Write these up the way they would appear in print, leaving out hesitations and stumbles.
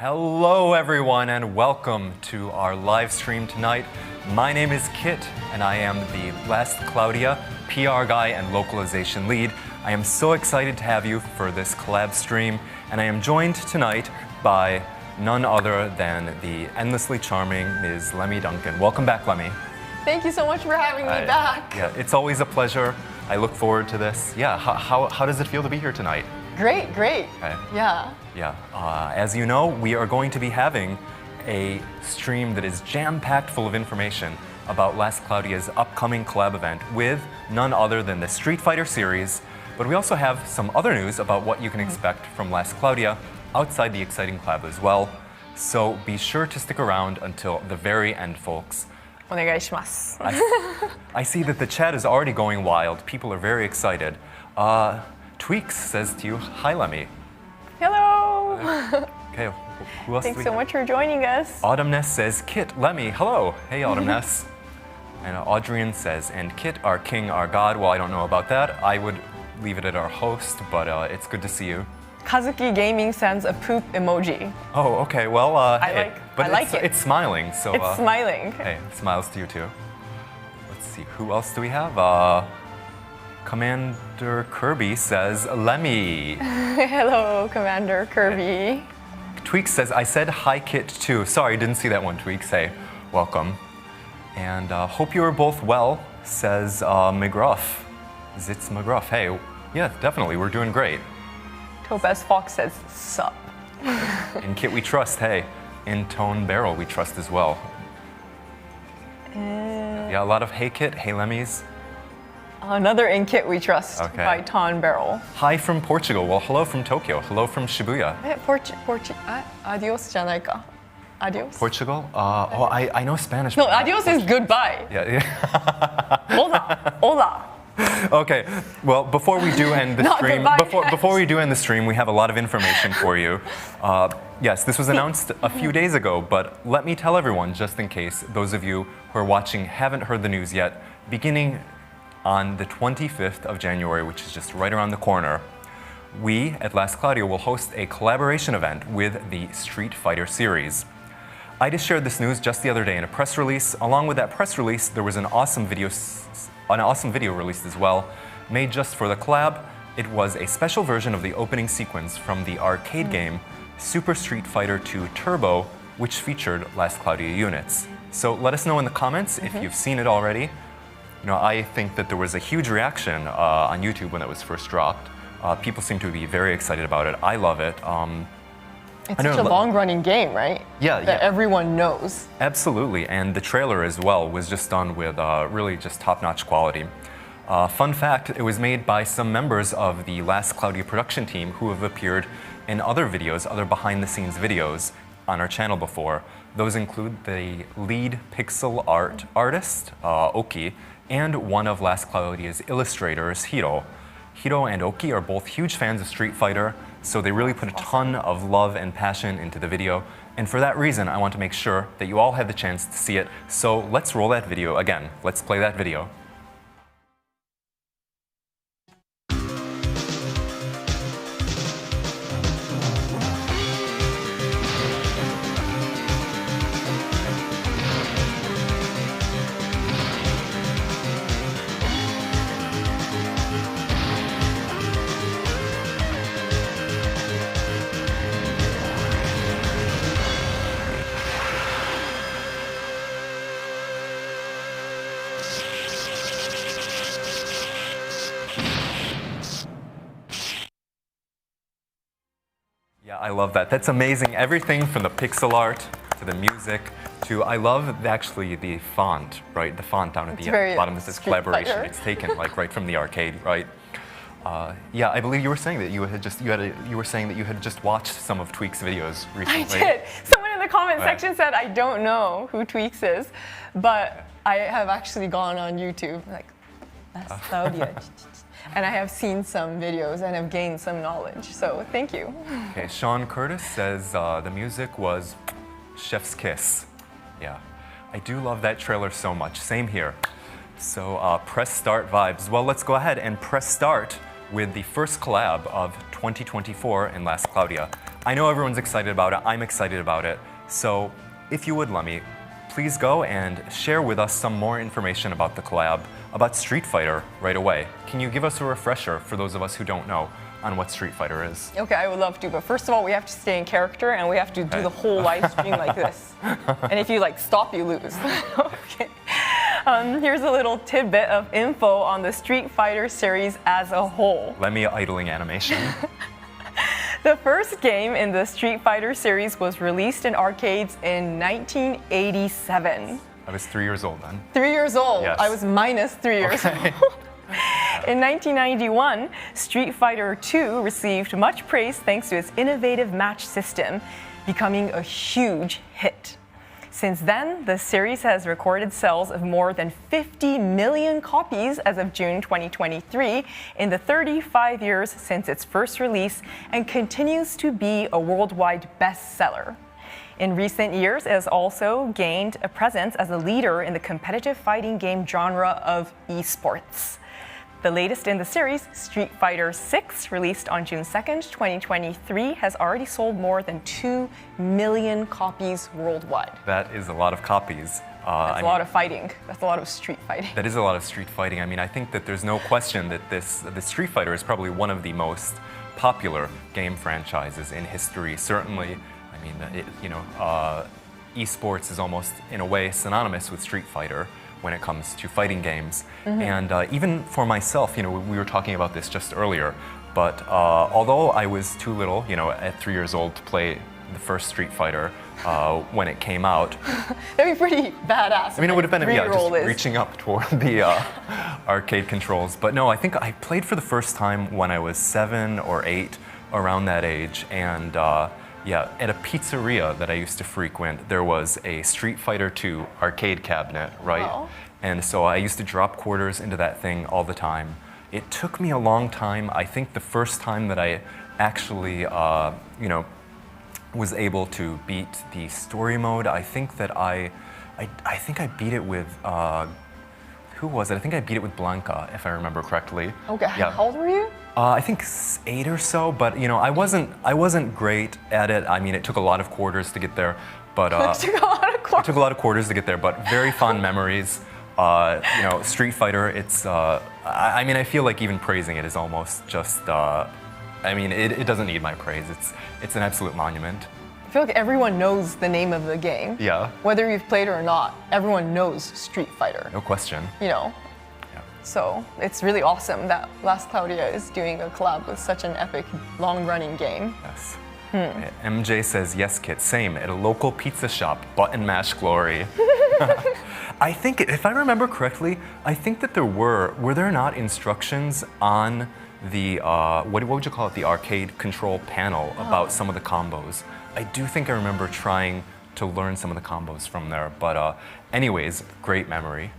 Hello everyone and welcome to our live stream tonight. My name is Kit and I am the last Cloudia PR guy and localization lead. I am so excited to have you for this collab stream, and I am joined tonight by none other than the endlessly charming Ms. Lemi Duncan. Welcome back, Lemi. Thank you so much for having me back. Yeah, it's always a pleasure. I look forward to this. Yeah, how does it feel to be here tonight? Great. Okay. Yeah. As you know, we are going to be having a stream that is jam-packed full of information about Last Cloudia's upcoming collab event with none other than the Street Fighter series. But we also have some other news about what you can expect from Last Cloudia outside the exciting collab as well. So be sure to stick around until the very end, folks. お願いします。I see that the chat is already going wild. People are very excited. Tweaks says to you, hi Lemi. Hello. Okay, who else do we Thanks so have? much for joining us. Autumnness says, Kit, Lemi, hello. Hey, Autumnness. And Audrian says, and Kit, our king, our god. Well, I don't know about that. I would leave it at our host, but it's good to see you. Kazuki Gaming sends a poop emoji. Oh, okay. Well, I like it. It's smiling, so. It's smiling. Hey, smiles to you too. Let's see, who else do we have? Commander Kirby says, Lemi. Hello, Commander Kirby. Tweaks says, I said hi Kit too. Sorry, didn't see that one, Tweaks. Hey, welcome. And hope you are both well, says McGruff. Zitz McGruff. Hey, yeah, definitely, we're doing great. Topaz Fox says, sup. In Kit we trust, hey. In Tone Barrel we trust as well. Yeah, a lot of hey Kit, hey Lemis. Another in Kit we trust Okay. by Ton Barrel. Hi from Portugal. Well, hello from Tokyo. Hello from Shibuya. Adios じゃないか。Adios? Portugal? I know Spanish. No, adios is goodbye. Yeah. Hola. Okay. Well, before we do end the Not stream, goodbye, before we do end the stream, we have a lot of information for you. Yes, this was announced a few days ago, but let me tell everyone, just in case those of you who are watching haven't heard the news yet, beginning on the 25th of January, which is just right around the corner, we at Last Cloudia will host a collaboration event with the Street Fighter series. I just shared this news just the other day in a press release. Along with that press release, there was an awesome video released as well, made just for the collab. It was a special version of the opening sequence from the arcade game Super Street Fighter 2 Turbo, which featured Last Cloudia units. So let us know in the comments if you've seen it already. You know, I think that there was a huge reaction on YouTube when it was first dropped. People seem to be very excited about it. I love it. It's such a long-running game, right? Yeah, that everyone knows. Absolutely, and the trailer as well was just done with really just top-notch quality. Fun fact, it was made by some members of the Last Cloudia production team who have appeared in other videos, other behind-the-scenes videos on our channel before. Those include the lead pixel art artist, Oki, and one of Last Cloudia's illustrators, Hiro. Hiro and Oki are both huge fans of Street Fighter, so they really put a ton of love and passion into the video. And for that reason, I want to make sure that you all have the chance to see it. So let's roll that video again. Let's play that video. Yeah, I love that. That's amazing. Everything from the pixel art to the music to, I love actually the font, right? The font down at the bottom that says collaboration. It's taken like right from the arcade, right? Yeah, I believe you were saying that you had just watched some of Tweak's videos recently. I did. Someone in the comment section said, I don't know who Tweaks is, but I have actually gone on YouTube, like, that's Cloudia. And I have seen some videos and have gained some knowledge, so thank you. Okay, Sean Curtis says the music was chef's kiss. Yeah, I do love that trailer so much, same here. So press start vibes. Well, let's go ahead and press start with the first collab of 2024 in Last Cloudia. I know everyone's excited about it. I'm excited about it. So if you would, Lemi, please go and share with us some more information about the collab, about Street Fighter right away. Can you give us a refresher for those of us who don't know on what Street Fighter is? Okay, I would love to, but first of all, we have to stay in character and we have to do the whole live stream like this. And if you stop, you lose. Okay. Here's a little tidbit of info on the Street Fighter series as a whole. Lemi idling animation. The first game in the Street Fighter series was released in arcades in 1987. I was 3 years old then. 3 years old. Yes. I was minus 3 years old. In 1991, Street Fighter II received much praise thanks to its innovative match system, becoming a huge hit. Since then, the series has recorded sales of more than 50 million copies as of June 2023 in the 35 years since its first release and continues to be a worldwide bestseller. In recent years, it has also gained a presence as a leader in the competitive fighting game genre of esports. The latest in the series, Street Fighter VI, released on June 2nd, 2023, has already sold more than 2 million copies worldwide. That is a lot of copies. That's a lot of fighting. That's a lot of street fighting. That is a lot of street fighting. I mean, I think that there's no question that the Street Fighter is probably one of the most popular game franchises in history. Certainly, I mean, esports is almost, in a way, synonymous with Street Fighter when it comes to fighting games. And even for myself, we were talking about this just earlier, but although I was too little, at 3 years old to play the first Street Fighter when it came out. That'd be pretty badass. I mean, it would have been just is. reaching up toward the arcade controls. But no, I think I played for the first time when I was 7 or 8, around that age. And yeah, at a pizzeria that I used to frequent, there was a Street Fighter II arcade cabinet, right? Wow. And so I used to drop quarters into that thing all the time. It took me a long time. I think the first time that I actually, was able to beat the story mode, I think that I think I beat it with, who was it? I think I beat it with Blanca, if I remember correctly. Okay, Yeah. how old were you? I think 8 or so, but I wasn't great at it. I mean, it took a lot of quarters to get there, but It took a lot of it quarters. took a lot of quarters to get there. But very fond memories. Street Fighter. It's. I mean, I feel like even praising it is almost just. I mean, it doesn't need my praise. It's an absolute monument. I feel like everyone knows the name of the game. Yeah. Whether you've played it or not, everyone knows Street Fighter. No question. Yeah. So it's really awesome that Last Cloudia is doing a collab with such an epic, long-running game. Yes. MJ says, yes, Kit, same, at a local pizza shop, button mash glory. I think, if I remember correctly, I think that were there not instructions on the, what would you call it, the arcade control panel about some of the combos? I do think I remember trying to learn some of the combos from there, but anyways, great memory.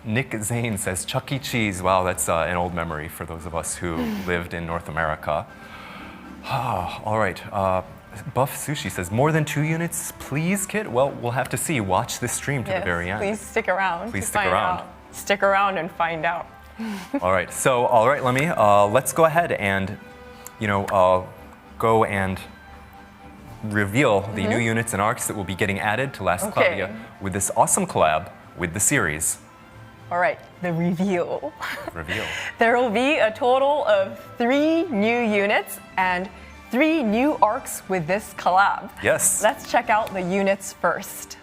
Nick Zane says, Chuck E. Cheese. Wow, that's an old memory for those of us who lived in North America. All right. Buff Sushi says, more than 2 units, please, Kit? Well, we'll have to see. Watch this stream to the very end. Please stick around. Please to stick find around. out. Stick around and find out. All right. So, all right, Lemi, let's go ahead and, go and reveal the new units and arcs that will be getting added to Last Cloudia with this awesome collab with the series. All right, the reveal. Reveal. There will be a total of 3 new units and 3 new arcs with this collab. Yes. Let's check out the units first.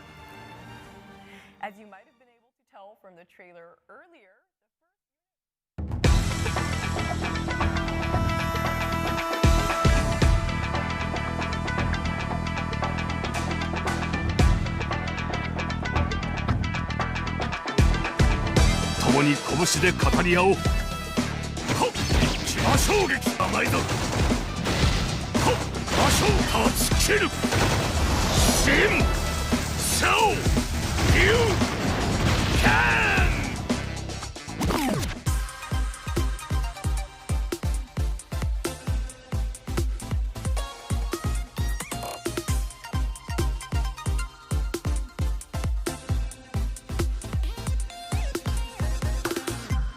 As you might have been able to tell from the trailer earlier,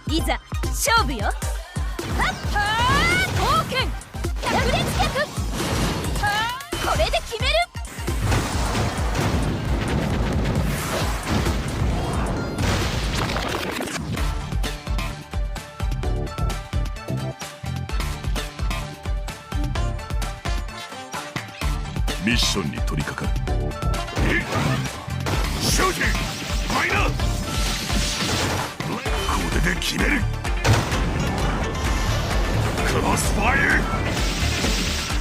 いざ勝負よ。はっはー刀剣百裂脚れで決める。ミッションに取り掛かる。シューティングマイナー、これで決める。クロスファイア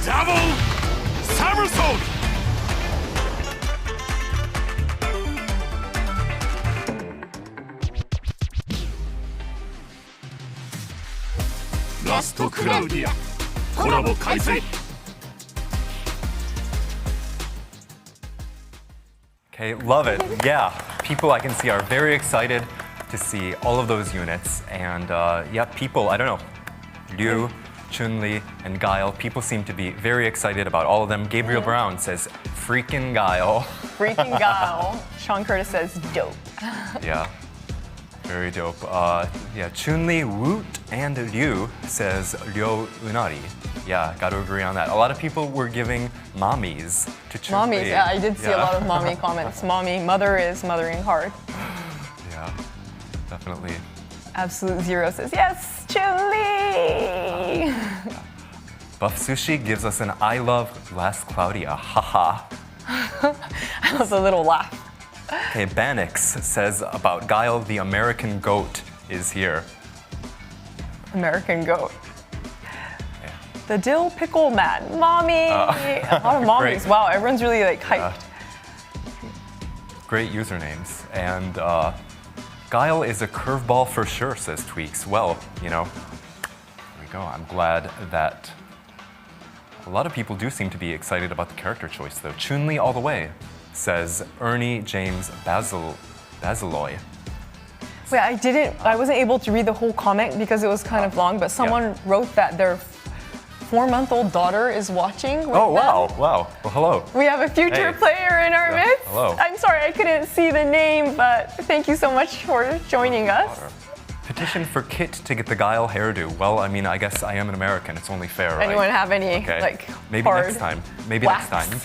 ダブルサムソン。ラストクラウディアコラボ開催。Okay, love it. Yeah, people I can see are very excited to see all of those units. And yeah, people, I don't know, Liu, Chun-Li, and Guile, people seem to be very excited about all of them. Gabriel Brown says, freaking Guile. Freaking Guile. Sean Curtis says, dope. Yeah, very dope. Yeah, Chun-Li, Woot, and Liu says Ryo Unari. Yeah, got to agree on that. A lot of people were giving mommies to Chun-Li. Mommies, yeah, I did see a lot of mommy comments. Mommy, mother is mothering hard. Yeah, definitely. Absolute Zero says, yes, Chun-Li! Buff Sushi gives us an I love Last Cloudia, haha. That was a little laugh. Okay, Banix says about Guile, the American goat is here. American goat. The dill pickle man, mommy. A lot of mommies. Great. Wow, everyone's really like hyped. Great usernames. And Guile is a curveball for sure, says Tweaks. Well, you know, there we go. I'm glad that a lot of people do seem to be excited about the character choice, though. Chun-Li all the way, says Ernie James Basiloy. Wait, I wasn't able to read the whole comment because it was kind of long, but someone wrote that their 4-month-old daughter is watching. Oh, wow, wow. Well, hello. We have a future player in our midst. Hello. I'm sorry, I couldn't see the name, but thank you so much for joining us. Petition for Kit to get the Guile hairdo. Well, I mean, I guess I am an American. It's only fair, right? Anyone have any like maybe hard next time. Maybe wax? next time.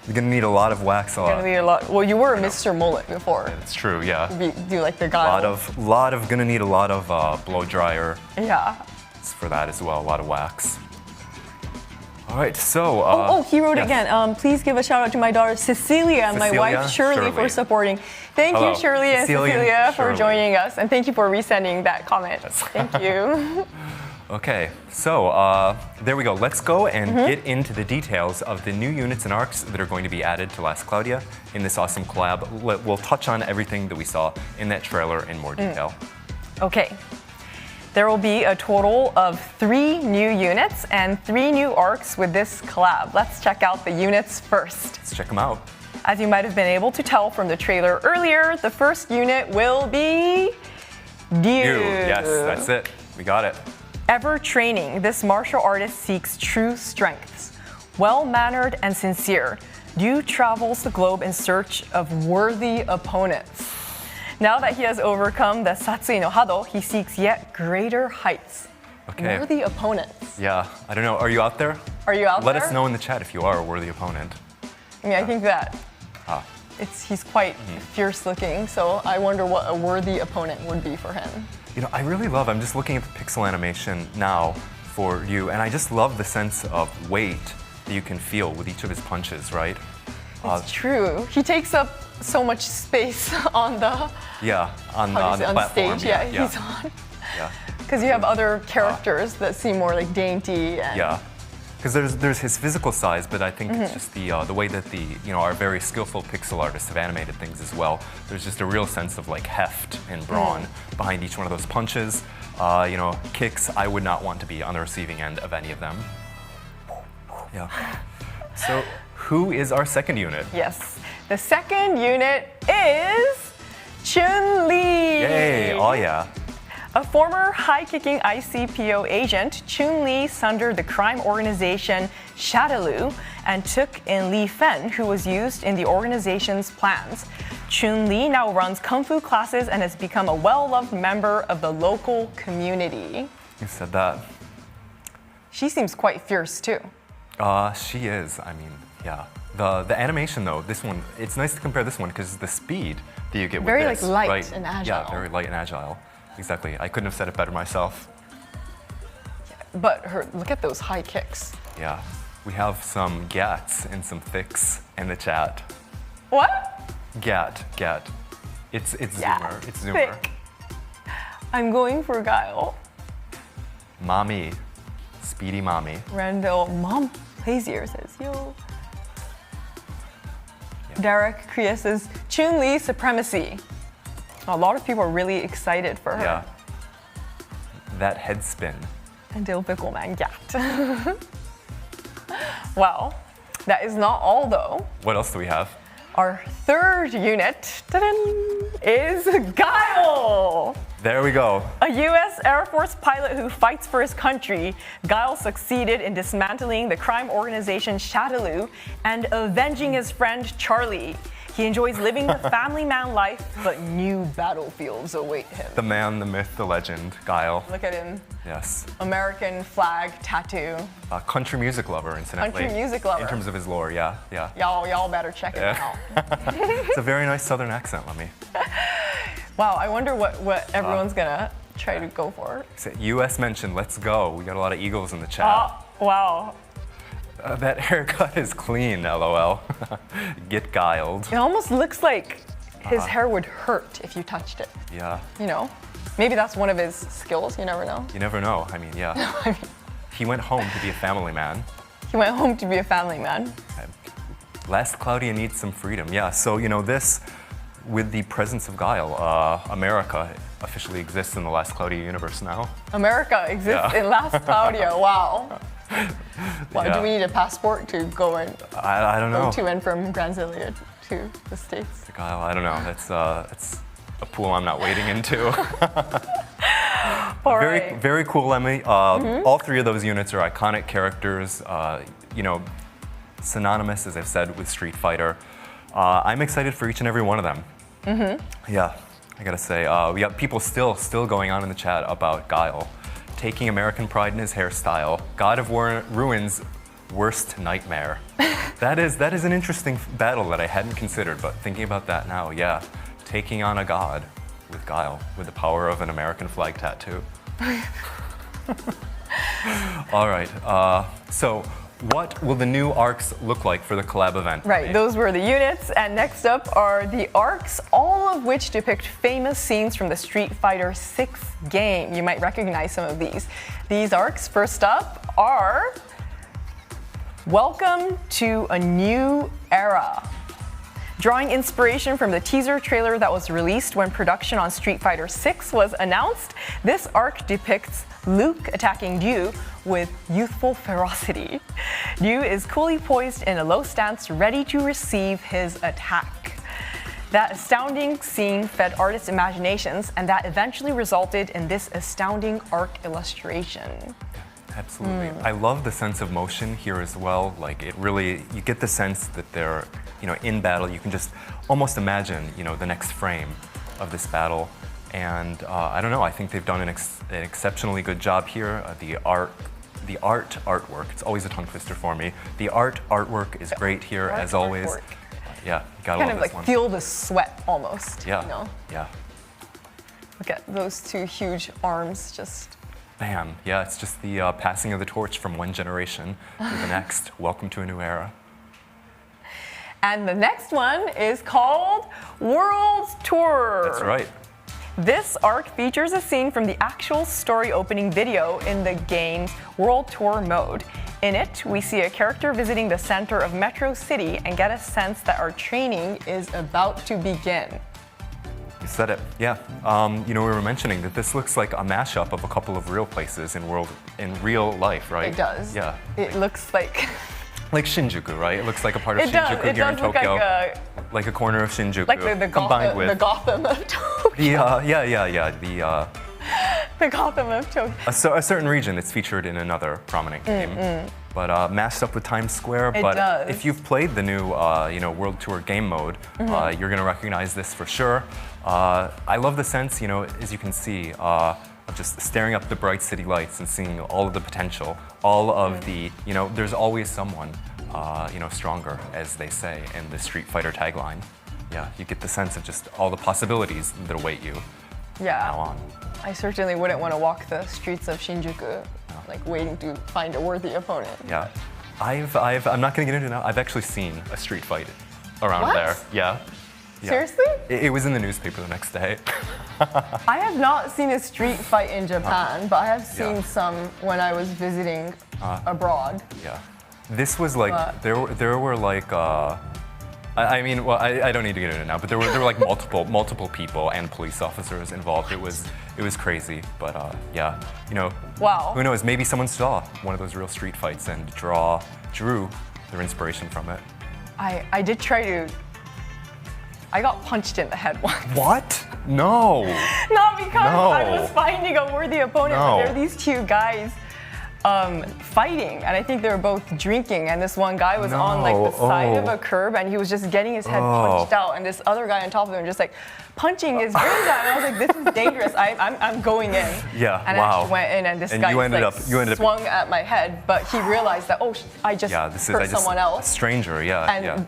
You're gonna need a lot of wax. Gonna need a lot. Well, you were a Mr. Mullet before. It's true, yeah. Do like the Guile. Gonna need a lot of blow dryer. Yeah. For that as well, a lot of wax. All right, so. He wrote again. Please give a shout out to my daughter Cecilia and my wife Shirley for supporting. Thank you, Shirley and Cecilia, for joining us, and thank you for resending that comment. Thank you. Okay, so there we go. Let's go and get into the details of the new units and arcs that are going to be added to Last Cloudia in this awesome collab. We'll touch on everything that we saw in that trailer in more detail. Okay. There will be a total of 3 new units and 3 new arcs with this collab. Let's check out the units first. Let's check them out. As you might have been able to tell from the trailer earlier, the first unit will be Ryu. Yes, that's it. We got it. Ever training, this martial artist seeks true strengths. Well-mannered and sincere, Ryu travels the globe in search of worthy opponents. Now that he has overcome the Satsui no Hado, he seeks yet greater heights. Okay. Worthy opponents. Yeah, I don't know. Are you out there? Are you out Let there? us know in the chat if you are a worthy opponent. I mean, I think that he's quite fierce looking, so I wonder what a worthy opponent would be for him. You know, I really love, I'm just looking at the pixel animation now for you, and I just love the sense of weight that you can feel with each of his punches, right? It's true. He takes up so much space on the on the platform. Stage. Yeah, he's on. Yeah. Because you have other characters that seem more like dainty. And yeah. Because there's his physical size, but I think it's just the way that our very skillful pixel artists have animated things as well. There's just a real sense of like heft and brawn behind each one of those punches. Kicks. I would not want to be on the receiving end of any of them. Yeah. So, who is our second unit? Yes. The second unit is Chun-Li. Yay! Oh yeah. A former high-kicking ICPO agent, Chun-Li sundered the crime organization Shadaloo and took in Li Fen, who was used in the organization's plans. Chun-Li now runs kung fu classes and has become a well-loved member of the local community. You said that. She seems quite fierce too. She is. I mean, Yeah. The animation though, this one, it's nice to compare this one because the speed that you get Very, with this. like, light right? and agile. Yeah, very light and agile. Exactly. I couldn't have said it better myself. But look at those high kicks. Yeah. We have some gats and some thicks in the chat. What? Gat. It's Yeah, Zoomer. It's Zoomer. thick. I'm going for Guile. Mommy. Speedy mommy. Randall, mom plays here, says, yo. Yeah. Derek Kriya says, Chun-Li supremacy. A lot of people are really excited for her. Yeah. That head spin. And Dale Pickleman Gat. Wow. That is not all though. What else do we have? Our third unit is Guile. There we go. A U.S. Air Force pilot who fights for his country, Guile succeeded in dismantling the crime organization Shadaloo and avenging his friend Charlie. He enjoys living the family man life, but new battlefields await him. The man, the myth, the legend, Guile. Look at him. Yes. American flag tattoo. Country music lover, incidentally. Country music lover. In terms of his lore, yeah. Y'all better check it out. It's a very nice southern accent, Lemi. Wow, I wonder what everyone's gonna try to go for. U.S. mentioned, let's go. We got a lot of eagles in the chat. Oh, wow. That haircut is clean, LOL. Get guiled. It almost looks like his hair would hurt if you touched it. Yeah. You know? Maybe that's one of his skills, you never know. You never know. I mean, yeah. He went home to be a family man. He went home to be a family man. Last Cloudia needs some freedom. Yeah, so, this, with the presence of Guile, America officially exists in the Last Cloudia universe now. America exists in Last Cloudia, wow. Wow, Yeah. do we need a passport to go and I don't know. go to and from Granzilia to the States? Guile, I don't know. That's a pool I'm not wading into. All Very, right. very cool, Lemi. All three of those units are iconic characters, synonymous, as I've said, with Street Fighter. I'm excited for each and every one of them. Yeah, I gotta say, we got people still going on in the chat about Guile. Taking American pride in his hairstyle. God of Ruin's worst nightmare. That is an interesting battle that I hadn't considered, but thinking about that now, yeah. Taking on a god with Guile, with the power of an American flag tattoo. All right, so what will the new arcs look like for the collab event? Right, those were the units, and next up are the arcs, all of which depict famous scenes from the Street Fighter 6 game. You might recognize some of these. These arcs, first up, are Welcome to a New Era. Drawing inspiration from the teaser trailer that was released when production on Street Fighter 6 was announced, this arc depicts Luke attacking Ryu with youthful ferocity. Ryu is coolly poised in a low stance, ready to receive his attack. That astounding scene fed artists' imaginations, and that eventually resulted in this astounding arc illustration. Absolutely. I love the sense of motion here as well. Like, it really, you get the sense that they're, in battle. You can just almost imagine, the next frame of this battle. And I don't know, I think they've done an exceptionally good job here. The artwork, it's always a tongue twister for me. The artwork is great here, as always. Artwork. Yeah, you gotta Kind love of this like one. feel the sweat almost. Yeah, yeah. Look at those two huge arms just. Bam, yeah, it's just the passing of the torch from one generation to the next. Welcome to a new era. And the next one is called World Tour. That's right. This arc features a scene from the actual story opening video in the game's World Tour mode. In it, we see a character visiting the center of Metro City and get a sense that our training is about to begin. You said it, yeah. We were mentioning that this looks like a mashup of a couple of real places in real life, right? It does. Yeah. It looks like. Like Shinjuku, right? It looks like a part of It does. Shinjuku It here in does look Tokyo. Like a corner of Shinjuku. Like the Gotham of Tokyo. The Gotham of Tokyo. A certain region that's featured in another prominent game. But mashed up with Times Square. It but does. if you've played the new World Tour game mode, you're gonna recognize this for sure. I love the sense, as you can see, of just staring up the bright city lights and seeing all of the potential, all of the, there's always someone stronger, as they say in the Street Fighter tagline. Yeah, you get the sense of just all the possibilities that await you now on. I certainly wouldn't want to walk the streets of Shinjuku, like waiting to find a worthy opponent. Yeah, I'm not going to get into it now. I've actually seen a street fight around What? there. Yeah. Seriously? It was in the newspaper the next day. I have not seen a street fight in Japan, but I have seen some when I was visiting abroad. Yeah. This was like, there were like, I don't need to get into it now, but there were like multiple people and police officers involved. It was crazy, but Wow. who knows? Maybe someone saw one of those real street fights and drew their inspiration from it. I did try to. I got punched in the head once. What? No. Not because I No. was finding a worthy opponent, but No. there were these two guys fighting, and I think they were both drinking, and this one guy was on like the side of a curb, and he was just getting his head punched out, and this other guy on top of him just like punching his brains out, and I was like, this is dangerous. I'm going in. Yeah, and wow. I actually went in, and this And guy you ended up swung at my head, but he realized that, I just hurt someone a else. stranger, yeah. And yeah.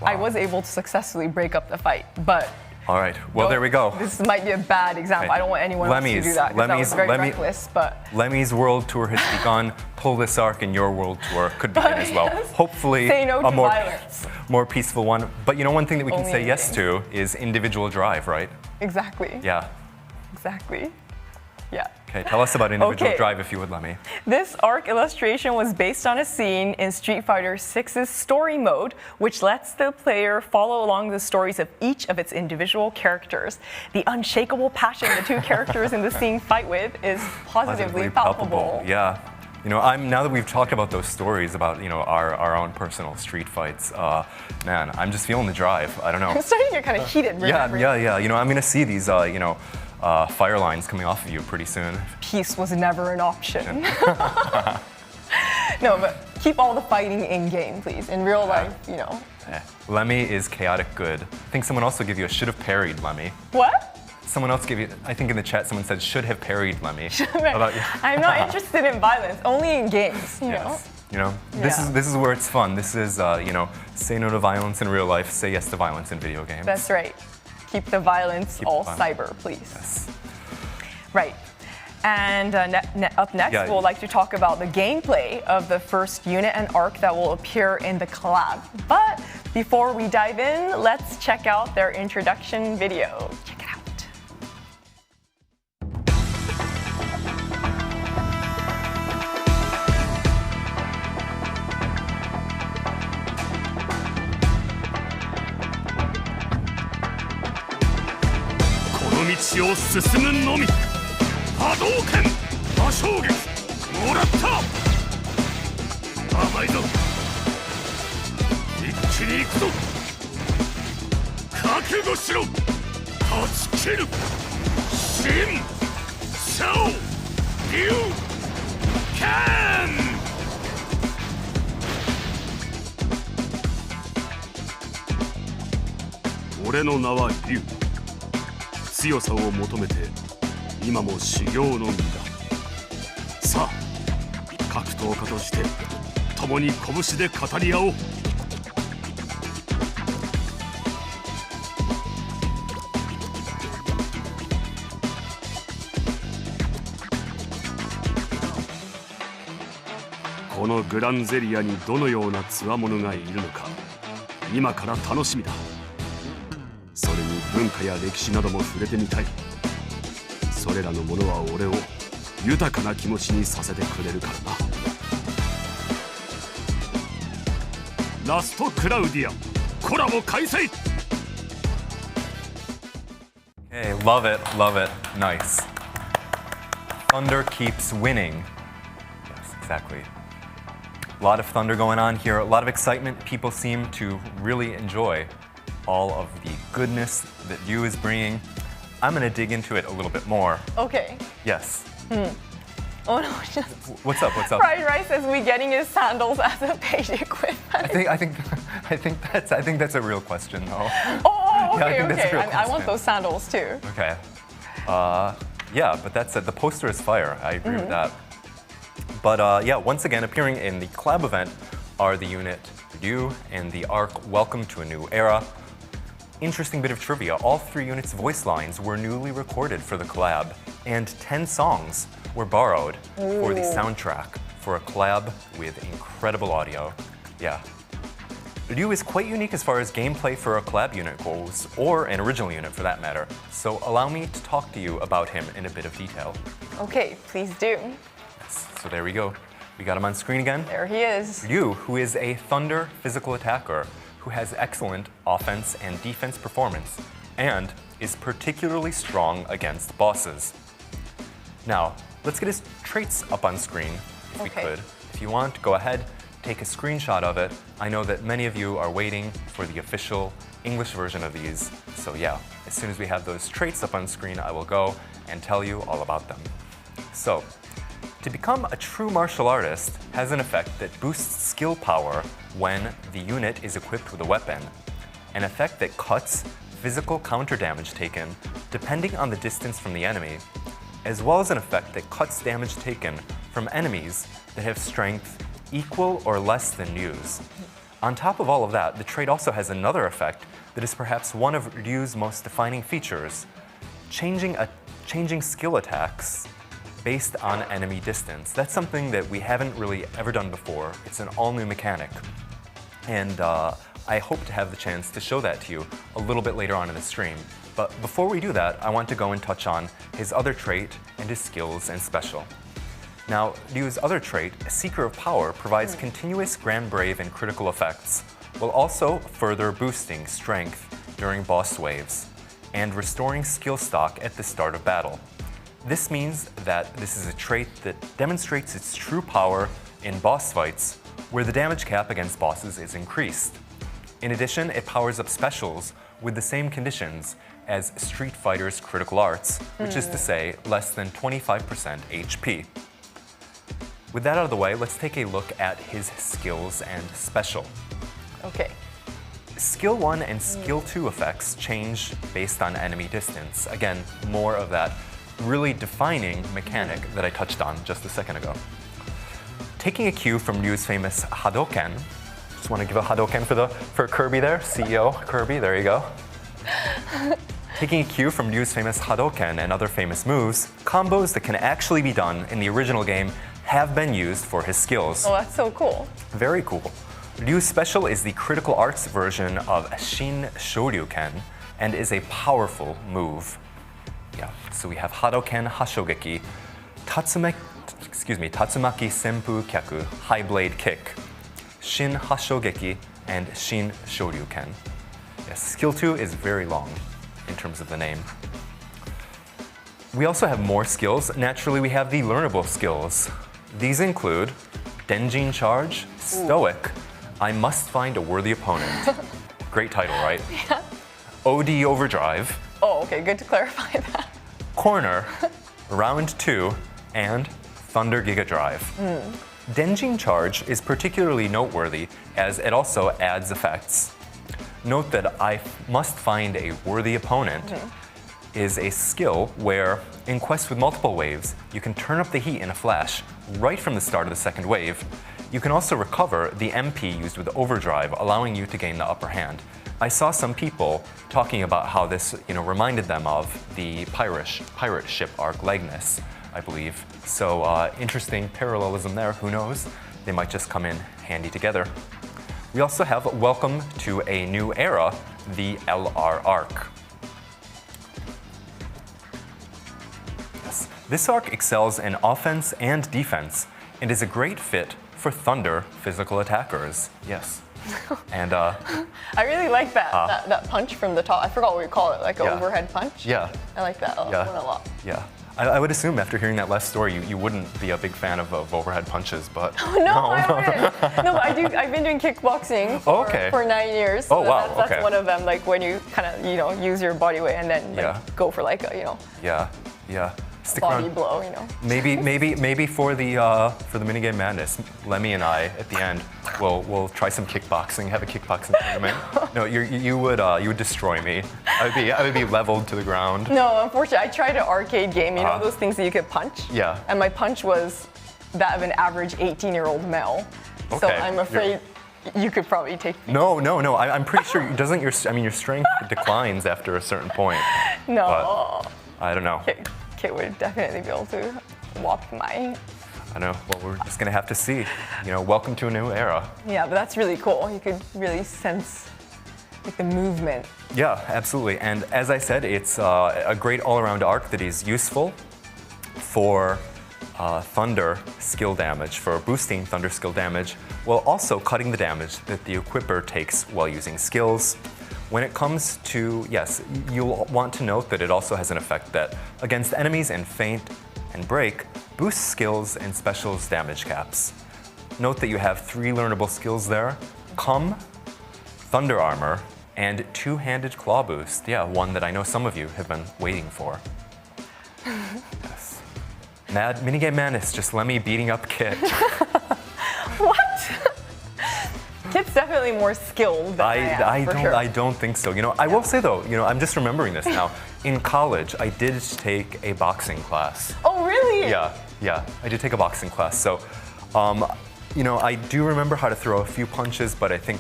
I was able to successfully break up the fight, but All right, well, there we go. this might be a bad example. Okay. I don't want anyone else to do that, because that was very reckless, but Lemi's world tour has begun. Pull this arc and your world tour could begin as well. Yes. Hopefully Say no a to more, violence. more peaceful one. But one thing that we can Only say in yes to is individual drive, right? exactly. Yeah. Exactly. Yeah. Okay, tell us about individual Okay. drive if you would, Lemi. This arc illustration was based on a scene in Street Fighter VI's story mode, which lets the player follow along the stories of each of its individual characters. The unshakable passion the two characters in the scene fight with is positively palpable. Yeah. Now that we've talked about those stories about our own personal street fights, man, I'm just feeling the drive. I don't know. I'm starting to get kind of heated. Yeah. remembering. I'm gonna see these fire lines coming off of you pretty soon. Peace was never an option. No, but keep all the fighting in game, please. In real life, Lemi is chaotic good. I think someone also gave you a should have parried Lemi. What? Someone else gave you, I think in the chat someone said should have parried Lemi. About you. I'm not interested in violence, only in games, you know? Yes. This is where it's fun. This is say no to violence in real life, say yes to violence in video games. That's right. Keep the violence Keep all the cyber, please. Yes. Right. And up next, we'll like to talk about the gameplay of the first unit and arc that will appear in the collab. But before we dive in, let's check out their introduction video. Check it out.この道を進むのみ。波動拳魔衝撃もらった甘いぞ一気に行くぞ覚悟しろ断ち切る新シャオリュウキャン俺の名はリュウ強さを求めて今も修行の身ださあ格闘家として共に拳で語り合おうこのグランゼリアにどのような強者がいるのか今から楽しみだそれに文化や歴史なども触れてみたいそれらのものは俺を豊かな気持ちにさせてくれるからなラストクラウディアコラボ開催 Hey, love it, nice. Thunder keeps winning. Yes, exactly. A lot of thunder going on here, a lot of excitement. People seem to really enjoy all of the goodness that Yu is bringing. I'm gonna dig into it a little bit more. Okay. Yes. Oh no, just What's up? Fried Rice is we getting his sandals as a paid equipment. I think that's a real question though. Oh, Yeah, I okay, think that's a okay. real I want question. those sandals too. Okay. Yeah, but that's it. The poster is fire. I agree with that. But yeah, once again, appearing in the collab event are the unit Ryu and the arc Welcome to a New Era. Interesting bit of trivia, all 3 units' voice lines were newly recorded for the collab, and 10 songs were borrowed for the soundtrack for a collab with incredible audio. Yeah. Ryu is quite unique as far as gameplay for a collab unit goes, or an original unit for that matter, so allow me to talk to you about him in a bit of detail. Okay, please do. Yes, so there we go. We got him on screen again. There he is. Ryu, who is a thunder physical attacker, who has excellent offense and defense performance, and is particularly strong against bosses. Now, let's get his traits up on screen, if we could. If you want, go ahead, take a screenshot of it. I know that many of you are waiting for the official English version of these, so yeah, as soon as we have those traits up on screen, I will go and tell you all about them. So, to become a true martial artist has an effect that boosts skill power when the unit is equipped with a weapon, an effect that cuts physical counter damage taken depending on the distance from the enemy, as well as an effect that cuts damage taken from enemies that have strength equal or less than Ryu's. On top of all of that, the trait also has another effect that is perhaps one of Ryu's most defining features, changing skill attacks based on enemy distance. That's something that we haven't really ever done before. It's an all-new mechanic. And I hope to have the chance to show that to you a little bit later on in the stream. But before we do that, I want to go and touch on his other trait and his skills and special. Now, Ryu's other trait, Seeker of Power, provides continuous Grand Brave and critical effects, while also further boosting strength during boss waves, and restoring skill stock at the start of battle. This means that this is a trait that demonstrates its true power in boss fights, where the damage cap against bosses is increased. In addition, it powers up specials with the same conditions as Street Fighter's critical arts, which is to say, less than 25% HP. With that out of the way, let's take a look at his skills and special. Okay. Skill 1 and Skill 2 effects change based on enemy distance. Again, more of that really defining mechanic that I touched on just a second ago. Taking a cue from Ryu's famous Hadouken, just want to give a Hadouken for Kirby there, CEO Kirby, there you go. Taking a cue from Ryu's famous Hadouken and other famous moves, combos that can actually be done in the original game have been used for his skills. Oh, that's so cool. Very cool. Ryu's special is the critical arts version of Shin Shoryuken and is a powerful move. Yeah, so we have Hadouken Hashogeki, Tatsumaki Senpu Kyaku, High Blade Kick, Shin Hashogeki, and Shin Shoryuken. Yes, skill 2 is very long in terms of the name. We also have more skills. Naturally, we have the learnable skills. These include Denjin Charge, Stoic, I Must Find a Worthy Opponent. Great title, right? Yeah. OD Overdrive. Oh, okay, good to clarify that. Corner, Round 2, and Thunder Giga Drive. Denjin Charge is particularly noteworthy as it also adds effects. Note that I Must Find a Worthy Opponent is a skill where, in quests with multiple waves, you can turn up the heat in a flash right from the start of the second wave. You can also recover the MP used with Overdrive, allowing you to gain the upper hand. I saw some people talking about how this, reminded them of the pirate ship arc Legness, I believe. So interesting parallelism there, who knows? They might just come in handy together. We also have Welcome to a New Era, the LR arc. Yes. This arc excels in offense and defense and is a great fit for thunder physical attackers. Yes. And I really like that punch from the top. I forgot what we call it, like an overhead punch. Yeah. I like that one a lot. Yeah. I would assume after hearing that last story, you wouldn't be a big fan of overhead punches, but I wouldn't. No, but I do. I've been doing kickboxing for 9 years. So that's one of them. Like when you kind of use your body weight and then go for like a stick body around. Blow. Maybe for the minigame madness, Lemi and I at the end we'll try some kickboxing. Have a kickboxing tournament. No, you would destroy me. I would be leveled to the ground. No, unfortunately, I tried an arcade game. Those things that you could punch. Yeah. And my punch was that of an average 18-year-old male. Okay. So I'm afraid you could probably take me. No. I'm pretty sure. Doesn't your strength declines after a certain point? No. But I don't know. Kit would definitely be able to whop my. I know. Well, we're just gonna have to see. Welcome to a new era. Yeah, but that's really cool. You could really sense like the movement. Yeah, absolutely. And as I said, it's a great all-around arc that is useful for Thunder skill damage, for boosting Thunder skill damage, while also cutting the damage that the equipper takes while using skills. When it comes to, yes, you'll want to note that it also has an effect that against enemies and feint and break, boosts skills and specials damage caps. Note that you have 3 learnable skills there: Come, Thunder Armor, and Two-Handed Claw Boost. Yeah, one that I know some of you have been waiting for. Yes. Minigame Madness, just Lemi beating up Kit. What? Kit's definitely more skilled than I am, for sure. I don't think so. I will say though, I'm just remembering this now. In college, I did take a boxing class. Oh, really? Yeah, I did take a boxing class. So, I do remember how to throw a few punches, but I think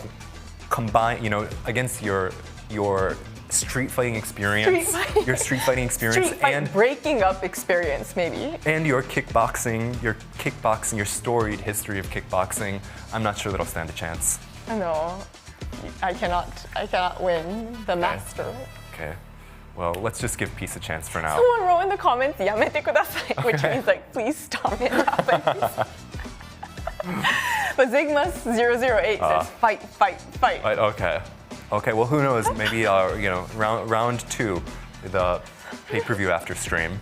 against your street fighting experience, and breaking up experience, maybe. And your kickboxing, your storied history of kickboxing, I'm not sure that'll stand a chance. No, I cannot win the master. Okay. Well, let's just give peace a chance for now. Someone wrote in the comments, "Yamete kudasai," which means like, please stop it happening. But Zigmas008 says, fight. Okay, well, who knows? Maybe round 2, the pay-per-view after stream.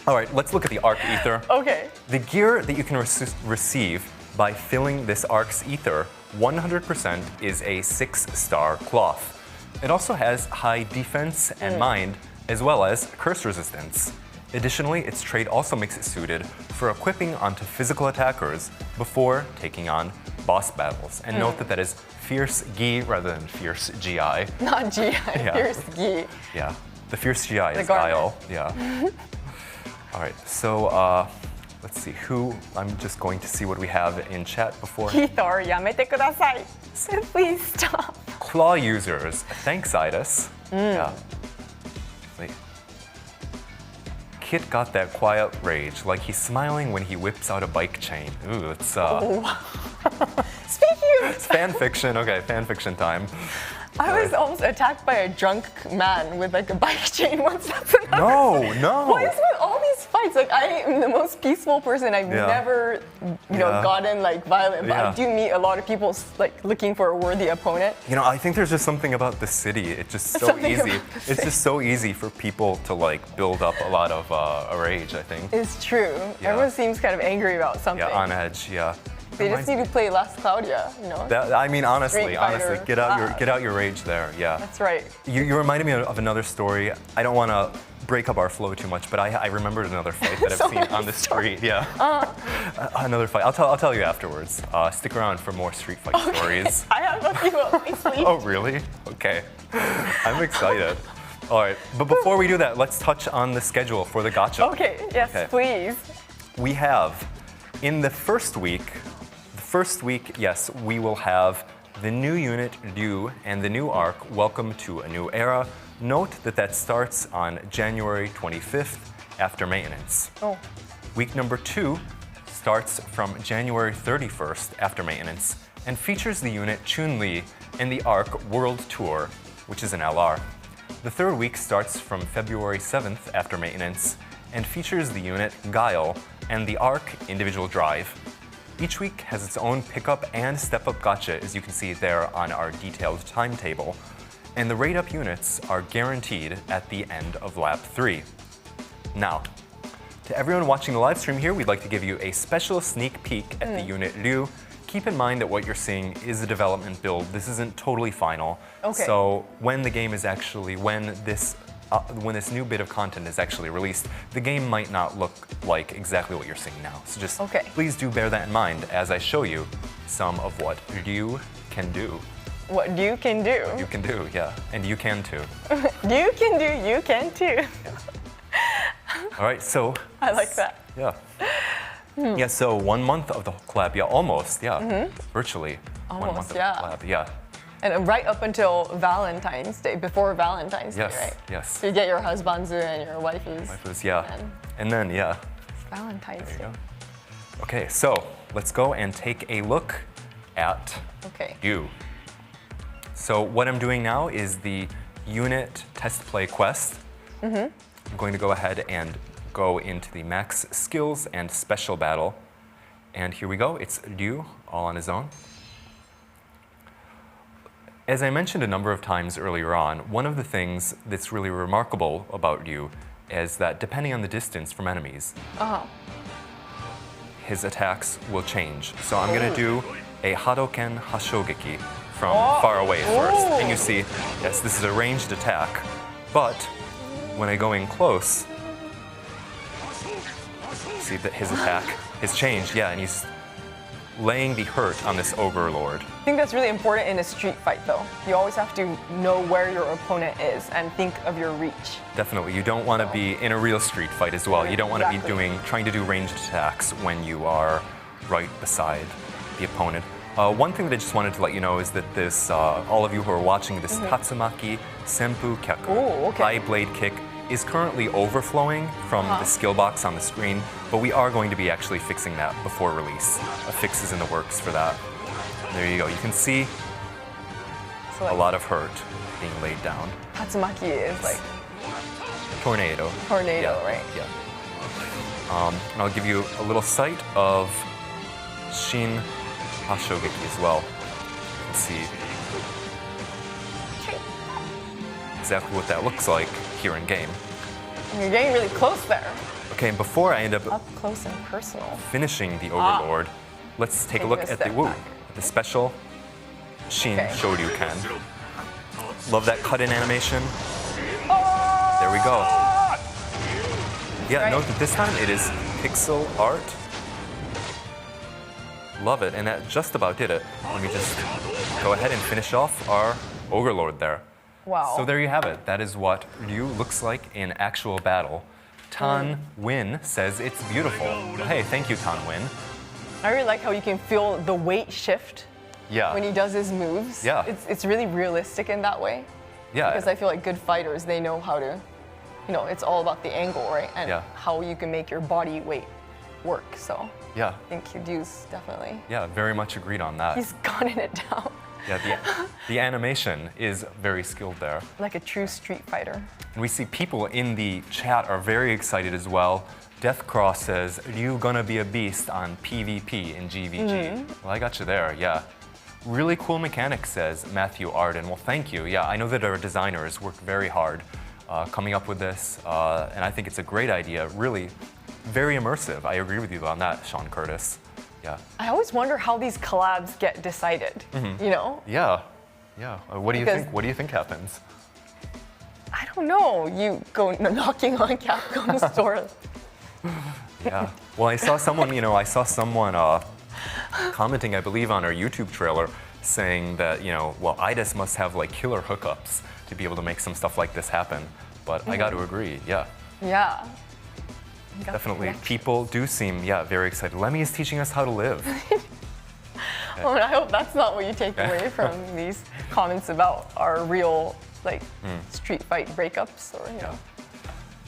All right, let's look at the Arc Ether. Okay. The gear that you can receive by filling this Arc's Ether 100% is a 6-star cloth. It also has high defense and mind, as well as curse resistance. Additionally, its trait also makes it suited for equipping onto physical attackers before taking on boss battles. And note that that is Fierce Gi rather than Fierce GI. Not GI, Yeah. Fierce Gi. Yeah, the Fierce GI is garment. Guile. Yeah. All right, so let's see I'm just going to see what we have in chat before. Hithor, yamete kudasai. Please stop. Claw users, thanks, Idus. Yeah. Wait. Kit got that quiet rage, like he's smiling when he whips out a bike chain. Ooh, it's Speaking of... It's fan fiction. Okay, fan fiction time. I was almost attacked by a drunk man with like a bike chain once. That's another No. What is with all these fights? Like, I am the most peaceful person. I've never, gotten like violent, but I do meet a lot of people like looking for a worthy opponent. I think there's just something about the city. It's just so easy. It's just so easy for people to like build up a lot of a rage, I think. It's true. Yeah. Everyone seems kind of angry about something. Yeah, on edge. Yeah. They just need to play less Cloudia, Honestly, get out your rage there. Yeah. That's right. You reminded me of another story. I don't want to break up our flow too much, but I remembered another fight that I've seen on the street. Yeah. Another fight. I'll tell you afterwards. Stick around for more street fight stories. I have a few at least, please. Oh, really? Okay. I'm excited. All right, but before we do that, let's touch on the schedule for the gacha. Okay. Yes, please. We have in the first week, yes, we will have the new unit Ryu and the new arc Welcome to a New Era. Note that starts on January 25th after maintenance. Oh. Week number 2 starts from January 31st after maintenance and features the unit Chun-Li and the arc World Tour, which is an LR. The third week starts from February 7th after maintenance and features the unit Guile and the arc Individual Drive. Each week has its own pickup and step-up gacha, as you can see there on our detailed timetable. And the rate-up units are guaranteed at the end of Lap 3. Now, to everyone watching the live stream here, we'd like to give you a special sneak peek at the unit Ryu. Keep in mind that what you're seeing is a development build. This isn't totally final. Okay. So when the game is actually, when this new bit of content is actually released, the game might not look like exactly what you're seeing now. So just please do bear that in mind as I show you some of what Ryu can do. What Ryu can do? You can do, yeah. And you can too. You can do, you can too. Yeah. All right, so. I like that. Yeah. Yeah, so 1 month of the collab, yeah, almost, yeah, virtually. 1 month Almost, of yeah. the collab, yeah. And right up until Valentine's Day, before Valentine's Yes, Day, right? yes. So you get your husband's and your wife's. Yeah, and then, yeah. Valentine's There you Day. go. Okay, so let's go and take a look at Okay. you. So what I'm doing now is the unit test play quest. I'm going to go ahead and go into the max skills and special battle. And here we go, it's Ryu all on his own. As I mentioned a number of times earlier on, one of the things that's really remarkable about Ryu is that depending on the distance from enemies, his attacks will change. So I'm going to do a Hadoken Hashogeki from far away first. And you see, yes, this is a ranged attack, but when I go in close, see that his attack has changed, yeah, and he's laying the hurt on this Ogre Lord. I think that's really important in a street fight, though. You always have to know where your opponent is and think of your reach. Definitely, you don't want to be in a real street fight as well. You don't want to be Exactly. trying to do ranged attacks when you are right beside the opponent. One thing that I just wanted to let you know is that this, all of you who are watching this Tatsumaki Senpu Kyaku, Ooh, okay. high blade kick, is currently overflowing from the skill box on the screen, but we are going to be actually fixing that before release. A fix is in the works for that. There you go. You can see So a lot of hurt being laid down. Tatsumaki is like Tornado. tornado, Yeah, right? yeah. And I'll give you a little sight of Shin Hashogeki as well. You can see exactly what that looks like here in game. And you're getting really close there. Okay, and before I end up Up close and personal. finishing the Overlord, let's take a look Take a at the step woo, back. the special Shin Okay. Shoryuken. Love that cut-in animation. There we go. Yeah, Right. note that this time it is pixel art. Love it, and that just about did it. Let me just go ahead and finish off our Ogre Lord there. Wow. So there you have it. That is what Ryu looks like in actual battle. Tan Win says it's beautiful. Well, hey, thank you, Tan Win. I really like how you can feel the weight shift Yeah. when he does his moves. Yeah. It's really realistic in that way. Yeah. Because I feel like good fighters, they know how to, it's all about the angle, right? And Yeah. how you can make your body weight work. So Yeah. I think Ryu's definitely, Yeah, very much agreed on that. he's gotten it down Yeah, the animation is very skilled there. like a true street fighter. And we see people in the chat are very excited as well. Deathcross says, Ryu gonna be a beast on PvP in GVG. Well, I got you there, yeah. Really cool mechanic, says Matthew Arden. Well, thank you. Yeah, I know that our designers worked very hard coming up with this, and I think it's a great idea. Really, very immersive. I agree with you on that, Sean Curtis. Yeah. I always wonder how these collabs get decided, Yeah. Yeah. What do you Because- think? What do you think happens? I don't know. You go knocking on Capcom's door. Yeah. Well, I saw someone, commenting, I believe, on our YouTube trailer saying that, well, IDIS must have like killer hookups to be able to make some stuff like this happen. But I got to agree, yeah. Yeah. You got the Definitely. connection. People do seem, very excited. Lemmy is teaching us how to live. Well, I hope that's not what you take away from these comments about our real, street fight breakups or,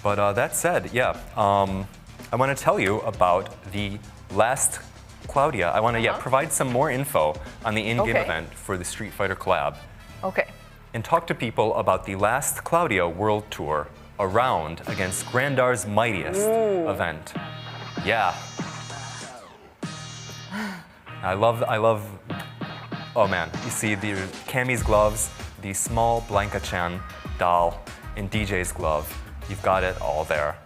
But that said, I want to tell you about the last Cloudia. I want to provide some more info on the in-game Okay. event for the Street Fighter collab. Okay. And talk to people about the last Cloudia World Tour, a round against Grandar's Mightiest event. Yeah. I love, oh man, you see the Cammy's gloves, the small Blanca-chan doll, and DJ's glove. You've got it all there.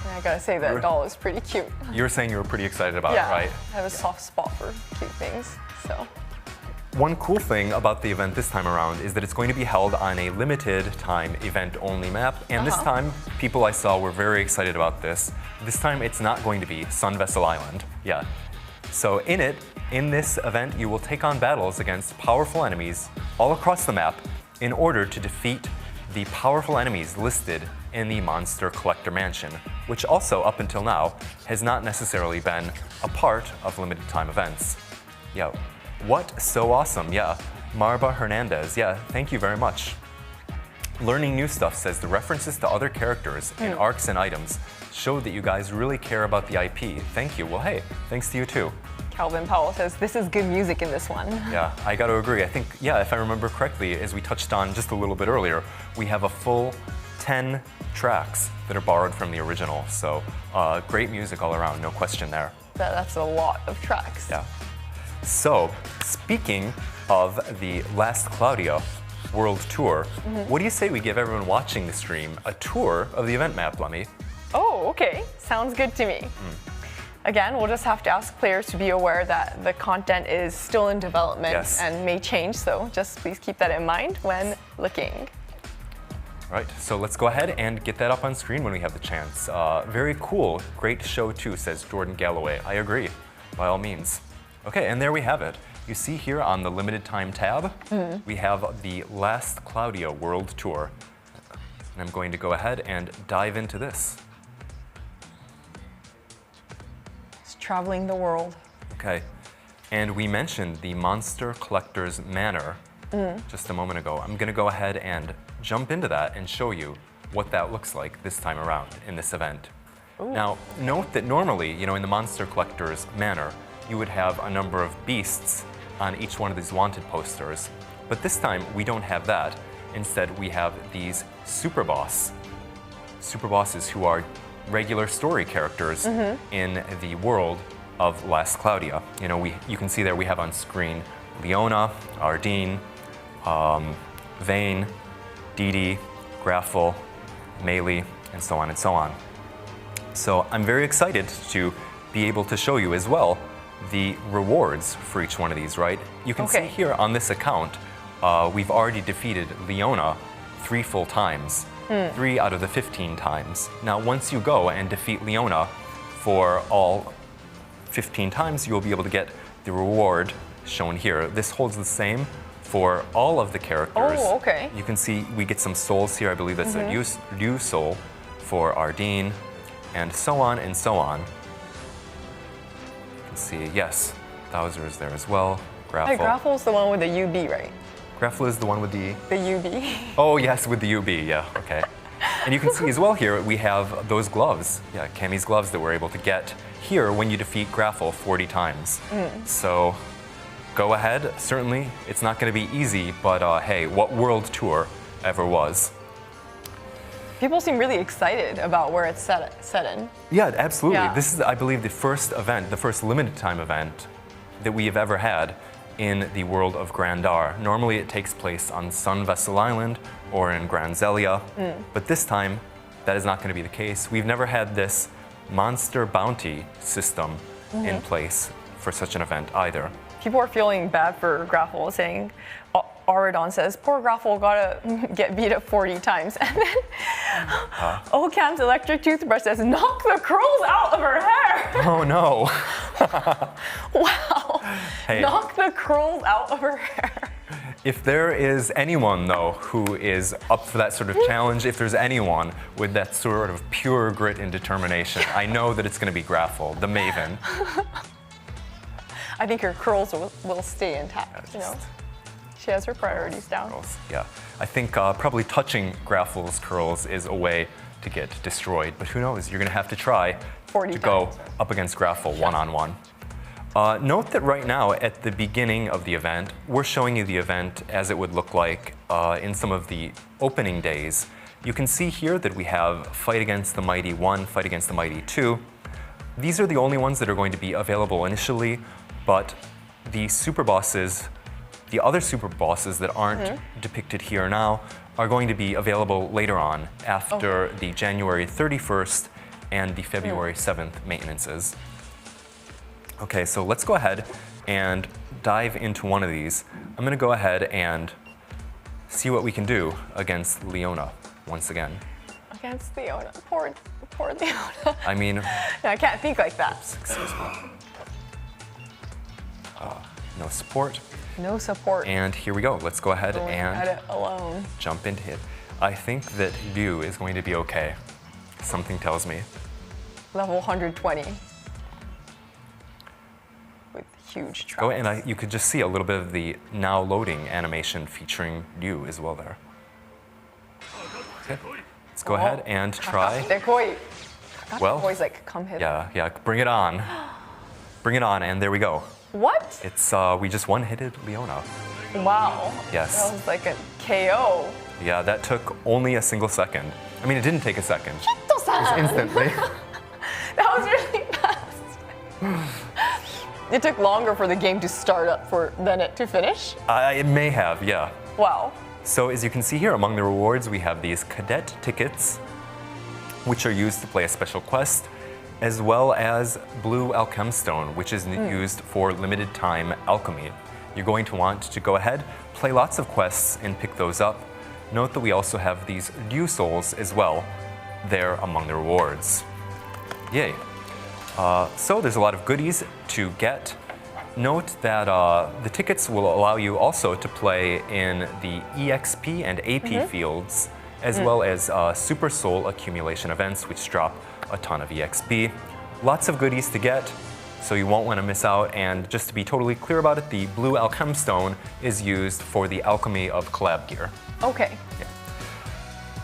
And I gotta say that doll is pretty cute. You were saying you were pretty excited about Yeah, it, right? I have a soft spot for cute things, so. One cool thing about the event this time around is that it's going to be held on a limited time event only map. And this time, people I saw were very excited about this. This time, it's not going to be Sun Vessel Island. Yeah. So in this event, you will take on battles against powerful enemies all across the map in order to defeat the powerful enemies listed in the Monster Collector Mansion, which also, up until now, has not necessarily been a part of limited time events. Yeah, what? So awesome, yeah. Marba Hernandez, yeah, thank you very much. Learning New Stuff says the references to other characters in arcs and items show that you guys really care about the IP. Thank you. Well, hey, thanks to you too. Calvin Powell says, this is good music in this one. Yeah, I got to agree. I think, yeah, if I remember correctly, as we touched on just a little bit earlier, we have a full 10 tracks that are borrowed from the original. So great music all around, no question there. That's a lot of tracks. Yeah. So speaking of the last Cloudia World Tour, what do you say we give everyone watching the stream a tour of the event map, Lemi? Oh, okay. Sounds good to me. Again, we'll just have to ask players to be aware that the content is still in development and may change, so just please keep that in mind when looking. Right, so let's go ahead and get that up on screen when we have the chance. Very cool, great show too, says Jordan Galloway. I agree, by all means. Okay, and there we have it. You see here on the limited time tab, we have the last Cloudia World Tour. And I'm going to go ahead and dive into this. Traveling the world. Okay, and we mentioned the Monster Collector's Manor just a moment ago. I'm gonna go ahead and jump into that and show you what that looks like this time around in this event. Now, note that normally, you know, in the Monster Collector's Manor, you would have a number of beasts on each one of these wanted posters, but this time we don't have that. Instead, we have these super bosses who are regular story characters in the world of Last Cloudia. You know, you can see there we have on screen Leona, Ardeen, Vayne, Didi, Graffle, Melee, and so on and so on. So I'm very excited to be able to show you as well the rewards for each one of these, right? You can see here on this account, we've already defeated Leona 3 full times. 3 out of the 15 times. Now, once you go and defeat Leona for all 15 times, you will be able to get the reward shown here. This holds the same for all of the characters. Oh, okay. You can see we get some souls here. I believe that's a new soul for Ardeen, and so on and so on. You can see, yes, Thouser is there as well. Graffle. Hey, Graffle's the one with the UB, right? Graffle is the one with the... The UB. Oh, yes, with the UB, yeah, okay. And you can see as well here, we have those gloves. Yeah, Cammy's gloves that we're able to get here when you defeat Graffle 40 times. So go ahead, certainly. It's not going to be easy, but hey, what world tour ever was? People seem really excited about where it's set in. Yeah, absolutely. Yeah. This is, I believe, the first event, the first limited time event that we have ever had in the world of Grandar. Normally it takes place on Sun Vessel Island or in Grand Zelia, but this time that is not going to be the case. We've never had this monster bounty system in place for such an event either. People are feeling bad for Graffle, saying, Auradon says, poor Graffle gotta get beat up 40 times. And then Ocam's electric toothbrush says, knock the curls out of her hair. Oh no. Wow. Hey. Knock the curls out of her hair. If there is anyone, though, who is up for that sort of challenge, if there's anyone with that sort of pure grit and determination, I know that it's going to be Graffle, the Maven. I think her curls will stay intact, you know. She has her priorities down. Curls, yeah. I think probably touching Graffle's curls is a way to get destroyed, but who knows? You're going to have to try to go up against Graffle one-on-one. Note that right now, at the beginning of the event, we're showing you the event as it would look like in some of the opening days. You can see here that we have Fight Against the Mighty 1, Fight Against the Mighty 2. These are the only ones that are going to be available initially, but the super bosses, the other super bosses that aren't depicted here now, are going to be available later on after the January 31st and the February 7th maintenances. Okay, so let's go ahead and dive into one of these. I'm going to go ahead and see what we can do against Leona once again. Against Leona. Poor Leona. I mean... No, I can't think like that. Excuse me. No support. No support. And here we go. Let's go ahead Going and at it alone. jump into it. I think that Ryu is going to be okay. Something tells me. Level 120. With huge traps. Oh, and you could just see a little bit of the now loading animation featuring Ryu as well there. Okay. Let's go ahead and try. Well, boys like come hit. Yeah, bring it on. Bring it on, and there we go. What? It's we just one-hitted Leona. Wow. Yes. That was like a KO. Yeah, that took only a single second. I mean, it didn't take a second. Just That instantly. was really fast. It took longer for the game to start up than it to finish. It may have, yeah. Wow. So as you can see here, among the rewards, we have these cadet tickets, which are used to play a special quest, as well as blue alchemstone, which is used for limited time alchemy. You're going to want to go ahead, play lots of quests, and pick those up. Note that we also have these Ryu souls as well there among the rewards. Yay. So there's a lot of goodies to get. Note that the tickets will allow you also to play in the EXP and AP fields, as well as Super Soul accumulation events, which drop a ton of EXP. Lots of goodies to get, so you won't want to miss out. And just to be totally clear about it, the blue alchemstone is used for the alchemy of collab gear. Okay. Yeah.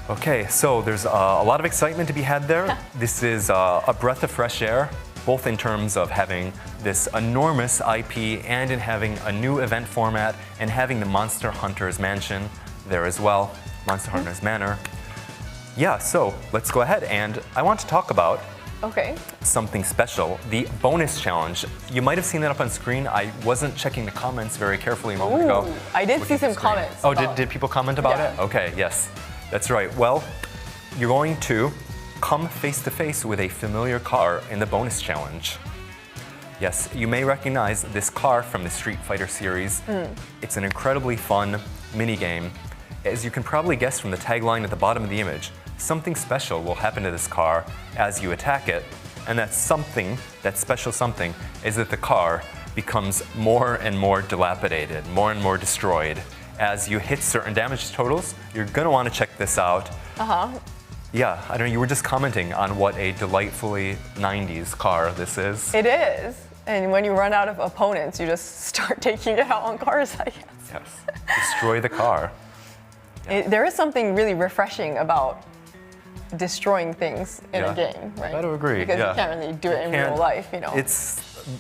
Okay, so there's a lot of excitement to be had there. This is a breath of fresh air, both in terms of having this enormous IP and in having a new event format and having the Monster Hunter's Mansion there as well, Monster Hunter's Manor. Yeah, so let's go ahead, and I want to talk about something special, the bonus challenge. You might have seen that up on screen. I wasn't checking the comments very carefully a moment ago. I did see some comments. Oh, did people comment about it? Okay, yes, that's right. Well, you're going to come face to face with a familiar car in the bonus challenge. Yes, you may recognize this car from the Street Fighter series. It's an incredibly fun mini-game. As you can probably guess from the tagline at the bottom of the image, something special will happen to this car as you attack it, and that special something, is that the car becomes more and more dilapidated, more and more destroyed. As you hit certain damage totals, you're gonna wanna check this out. Yeah, I don't know, you were just commenting on what a delightfully 90s car this is. It is, and when you run out of opponents, you just start taking it out on cars, I guess. Yes, destroy the car. There is something really refreshing about destroying things in a game, right? I do agree. Because you can't really do it in real life, you know.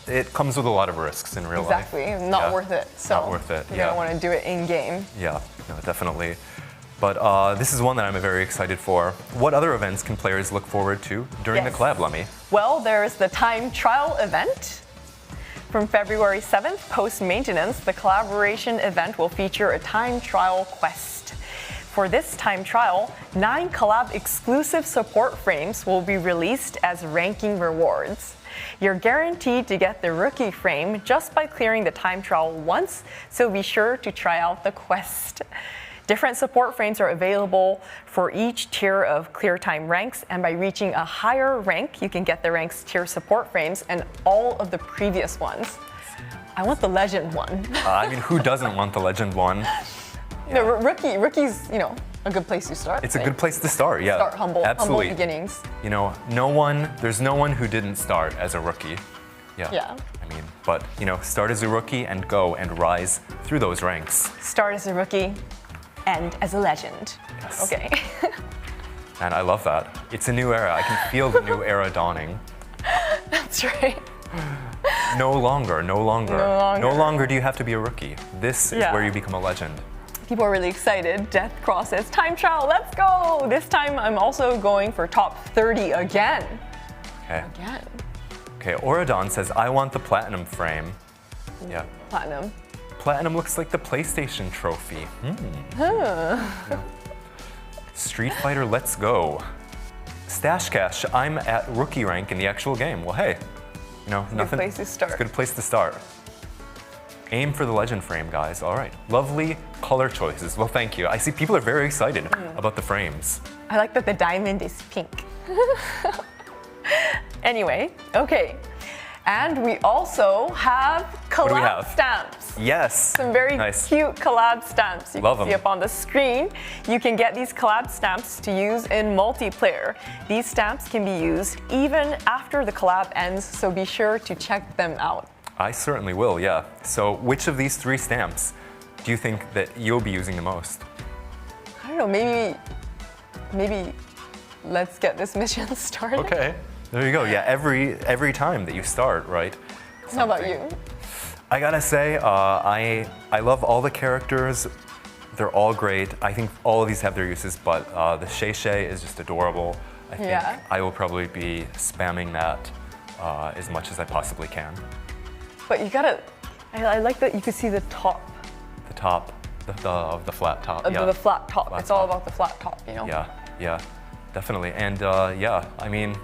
It comes with a lot of risks in real life. Exactly, not worth it. So not worth it. You don't want to do it in game. Yeah, no, definitely. But this is one that I'm very excited for. What other events can players look forward to during the collab, Lemi? Well, there's the time trial event. From February 7th, post-maintenance, the collaboration event will feature a time trial quest. For this time trial, 9 collab exclusive support frames will be released as ranking rewards. You're guaranteed to get the rookie frame just by clearing the time trial once, so be sure to try out the quest. Different support frames are available for each tier of clear time ranks, and by reaching a higher rank, you can get the ranks tier support frames and all of the previous ones. I want the legend one. I mean, who doesn't want the legend one? The rookie's, you know, a good place to start. It's a good place to start, yeah. Start humble Absolutely. Beginnings. You know, there's no one who didn't start as a rookie. Yeah. I mean, but, you know, start as a rookie and go and rise through those ranks. Start as a rookie, end as a legend. Yes. Okay. And I love that. It's a new era. I can feel the new era dawning. That's right. No longer do you have to be a rookie. This is where you become a legend. People are really excited. Death Cross says, time trial, let's go! This time I'm also going for top 30 again. Okay. Again. Okay, Oradon says, I want the platinum frame. Yeah. Platinum. Platinum looks like the PlayStation trophy. Yeah. Street Fighter, let's go. Stash Cash, I'm at rookie rank in the actual game. Well, hey, you know, nothing. Good place to start. It's a good place to start. Aim for the legend frame, guys. All right. Lovely color choices. Well, thank you. I see people are very excited about the frames. I like that the diamond is pink. Anyway, okay. And we also have do we collab have? stamps. Yes. Some very nice. cute collab stamps. You Love can see them. up on the screen. You can get these collab stamps to use in multiplayer. These stamps can be used even after the collab ends, so be sure to check them out. I certainly will, yeah. So which of these 3 stamps do you think that you'll be using the most? I don't know, maybe let's get this mission started. Okay. There you go. Yeah, every time that you start, right? How about you? I gotta say, I love all the characters. They're all great. I think all of these have their uses, but the Shay Shay is just adorable. I think Yeah. I will probably be spamming that as much as I possibly can. But you gotta, I like that you can see the top The top, of the flat top. of Yeah. the flat top. Flat It's all top. about the flat top, you know? Yeah, definitely. And yeah, I mean,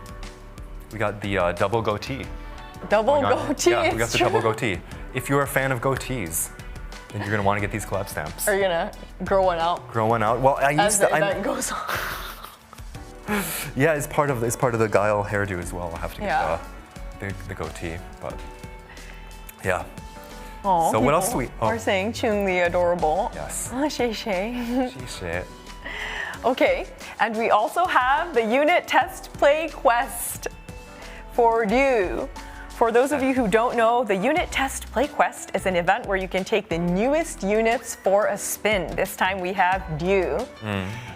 we got the double goatee. Double going on. goatee. Yeah, we got it's the true. double goatee. If you're a fan of goatees, then you're gonna want to get these collab stamps. Are you gonna grow one out Grow one out. Well, I as used the to. event goes on? Yeah, it's part of the Guile hairdo as well. I'll have to get Yeah. the goatee, but yeah. Aw, So what else people do we- oh. are saying Chun-Li adorable. Yes. Oh, Shay Shay. She's shit. Okay, and we also have the unit test play quest for you. For those of you who don't know, the Unit Test Play Quest is an event where you can take the newest units for a spin. This time we have Dew.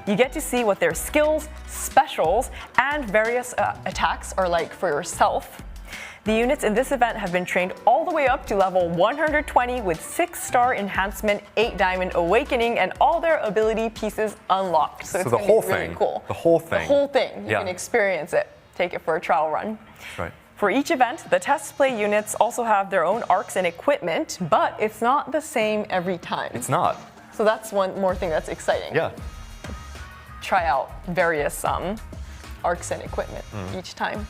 You get to see what their skills, specials, and various attacks are like for yourself. The units in this event have been trained all the way up to level 120 with 6-star enhancement, 8 diamond awakening, and all their ability pieces unlocked. So it's the gonna whole be really thing. cool. The whole thing. The whole thing. You Yeah. can experience it. Take it for a trial run. Right. For each event, the test play units also have their own arcs and equipment, but it's not the same every time. It's not. So that's one more thing that's exciting. Yeah. Try out various arcs and equipment each time.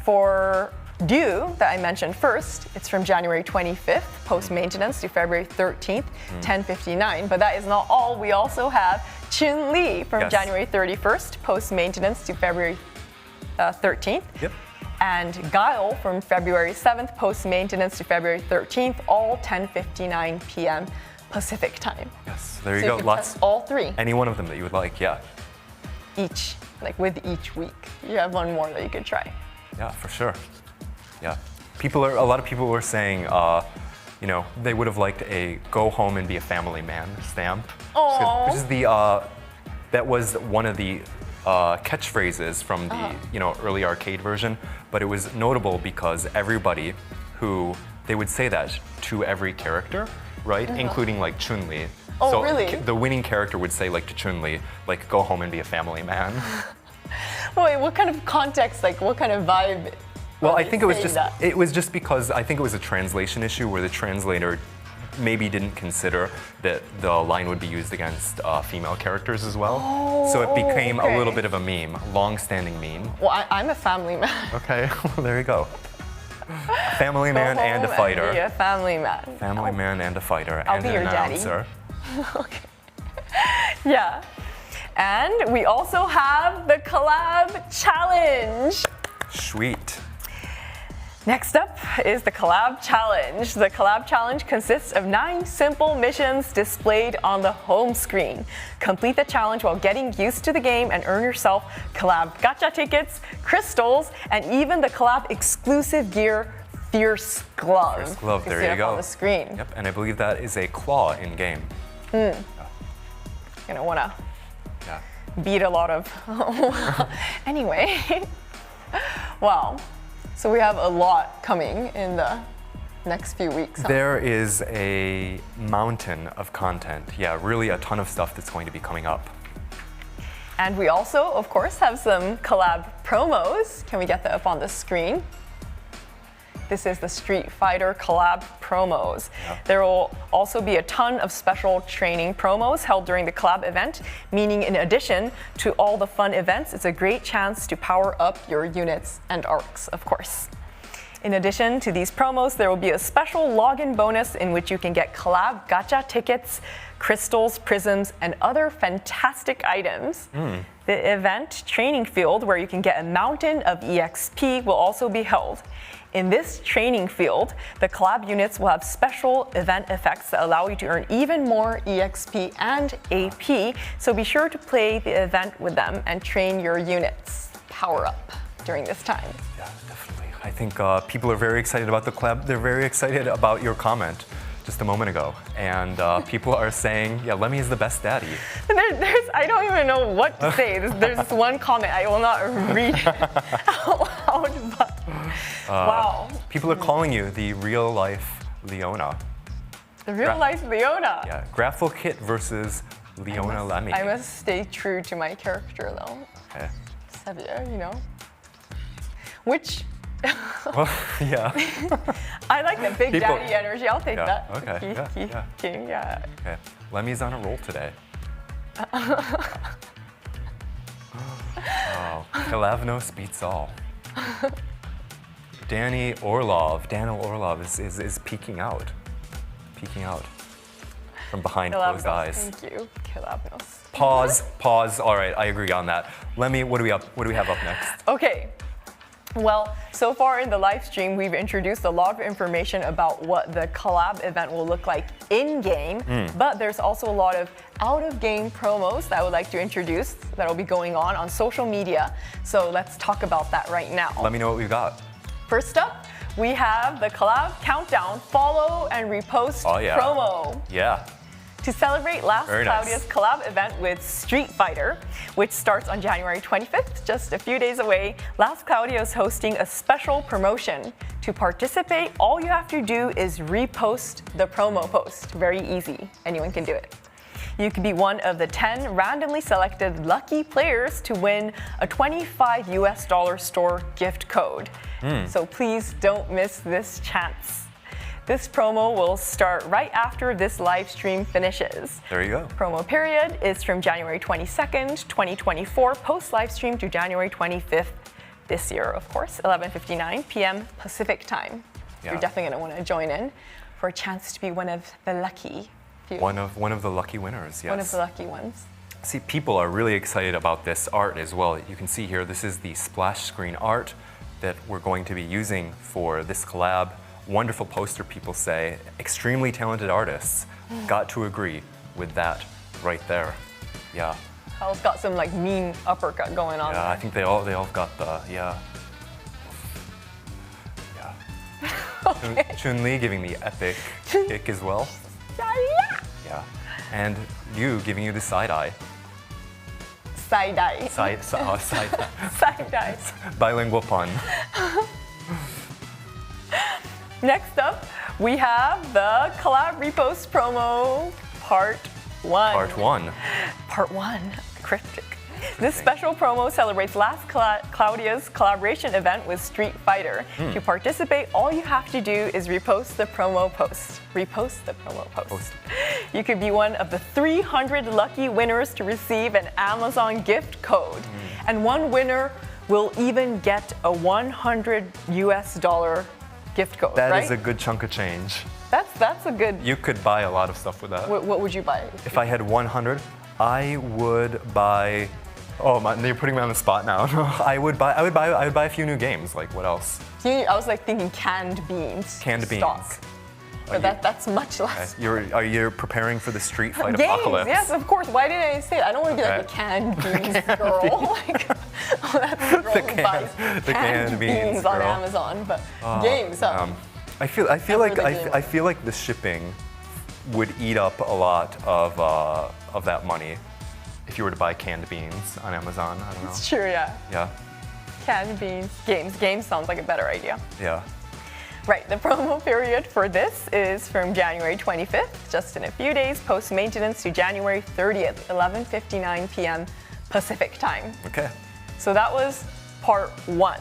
For Dew, that I mentioned first, it's from January 25th, post-maintenance, to February 13th, 10:59. But that is not all. We also have Chun-Li from Yes. January 31st, post-maintenance, to February 13th. Yep. And Guile from February 7th, post-maintenance, to February 13th, all 10:59 p.m. Pacific time. Yes. There you So go. you can Lots. test all 3 Any one of them that you would like. Yeah. each, like with each week. You have one more that you could try. Yeah, for sure. Yeah. A lot of people were saying, you know, they would have liked a "go home and be a family man" stamp. Aw. Which is that was one of the catchphrases from the early arcade version, but it was notable because everybody they would say that to every character, right, including like Chun-Li. Oh, so really? The winning character would say like to Chun-Li, like "go home and be a family man." Wait, what kind of context, like what kind of vibe? Well, are I they think it saying that? was just because I think it was a translation issue where the translator maybe didn't consider that the line would be used against female characters as well. So it became a little okay. bit of a meme, long-standing meme. Well, I'm a family man. Okay, well, there you go. A family man Go and a home fighter. be a family man. Family man and a fighter I'll and be an your daddy. announcer. Okay. Yeah. And we also have the collab challenge. Sweet. Next up is the collab challenge. The collab challenge consists of 9 simple missions displayed on the home screen. Complete the challenge while getting used to the game and earn yourself collab gacha tickets, crystals, and even the collab exclusive gear, Fierce Glove. Fierce Glove, You there see you it go. up on the screen. Yep, and I believe that is a claw in game. Gonna wanna Yeah. beat a lot of. Anyway, wow. So we have a lot coming in the next few weeks. Huh? There is a mountain of content. Yeah, really a ton of stuff that's going to be coming up. And we also, of course, have some collab promos. Can we get that up on the screen? This is the Street Fighter collab promos. Yeah. There will also be a ton of special training promos held during the collab event, meaning in addition to all the fun events, it's a great chance to power up your units and arcs, of course. In addition to these promos, there will be a special login bonus in which you can get collab gacha tickets, crystals, prisms, and other fantastic items. The event training field, where you can get a mountain of EXP, will also be held. In this training field, the collab units will have special event effects that allow you to earn even more EXP and AP, so be sure to play the event with them and train your units. Power up during this time. Yeah, definitely. I think people are very excited about the collab. They're very excited about your comment just a moment ago. And people are saying, yeah, Lemi is the best daddy. I don't even know what to say. There's this one comment, I will not read it out loud, but wow. People are calling you the real life Leona. The real life Leona. Yeah, Graphical Kit versus Leona Lemi. I must stay true to my character though. Okay. Sevia, you know? Which, Well, yeah. I like the big People- daddy energy, I'll take Yeah, that. okay, yeah. King, yeah. Okay. Lemi's on a roll today. Wow. Kalavnos beats all. Daniel Orlov is peeking out. Peeking out from behind closed Kalabnos, eyes. thank you, Kalabnos. Pause. All right, I agree on that. Lemi, what do we have up next? Okay. Well, so far in the live stream, we've introduced a lot of information about what the collab event will look like in-game, but there's also a lot of out-of-game promos that I would like to introduce that will be going on social media. So let's talk about that right now. Let me know what we've got. First up, we have the collab countdown follow and repost promo. Yeah. To celebrate last Very nice. Claudia's collab event with Street Fighter, which starts on January 25th, just a few days away, Last Claudia is hosting a special promotion. To participate, all you have to do is repost the promo post. Very easy. Anyone can do it. You could be one of the 10 randomly selected lucky players to win a $25 US store gift code. So please don't miss this chance. This promo will start right after this live stream finishes. There you go. Promo period is from January 22nd, 2024, post live stream to January 25th this year, of course, 11:59 p.m. Pacific time. Yeah. You're definitely going to want to join in for a chance to be one of the lucky few. One of the lucky winners, yes. One of the lucky ones. See, people are really excited about this art as well. You can see here, this is the splash screen art that we're going to be using for this collab. Wonderful poster, people say. Extremely talented artists. Got to agree with that right there. Yeah. Kyle's got some like mean uppercut going on. Yeah, I think they all got the, yeah. Chun-Li giving the epic kick as well. Yeah. And you giving you the side eye. Side eye. Side eye. Side eye. Bilingual pun. Next up, we have the collab repost promo part 1. Part 1. Part 1. Cryptic. This special promo celebrates last Claudia's collaboration event with Street Fighter. To participate, all you have to do is repost the promo post. Repost the promo post. You could be one of the 300 lucky winners to receive an Amazon gift code. And one winner will even get a $100 US gift code, That right? is a good chunk of change. That's a good. You could buy a lot of stuff with that. What would you buy? If I had 100, I would buy. Oh, you're putting me on the spot now. I would buy a few new games. Like what else? I was like thinking canned beans. Canned beans. Stock. But that's much less. Are you preparing for the Street Fight Games, apocalypse? yes, of course. Why didn't I say it? I don't want to be like a canned beans girl. Like, that's the girl who buys canned beans on girl. Amazon. But games, I feel like the shipping would eat up a lot of that money if you were to buy canned beans on Amazon. I don't know. It's true, yeah. Yeah. Canned beans. Games sounds like a better idea. Yeah. Right, the promo period for this is from January 25th, just in a few days, post-maintenance to January 30th, 11:59 p.m. Pacific time. Okay. So that was part 1.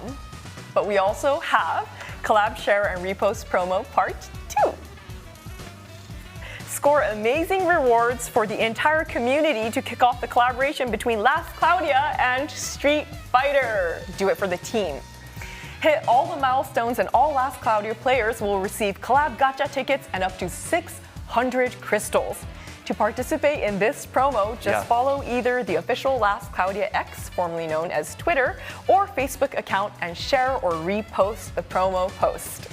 But we also have collab, share, and repost promo part 2. Score amazing rewards for the entire community to kick off the collaboration between Last Claudia and Street Fighter. Do it for the team. Hit all the milestones and all Last Claudia players will receive collab gacha tickets and up to 600 crystals. To participate in this promo, just follow either the official Last Cloudia X, formerly known as Twitter, or Facebook account and share or repost the promo post.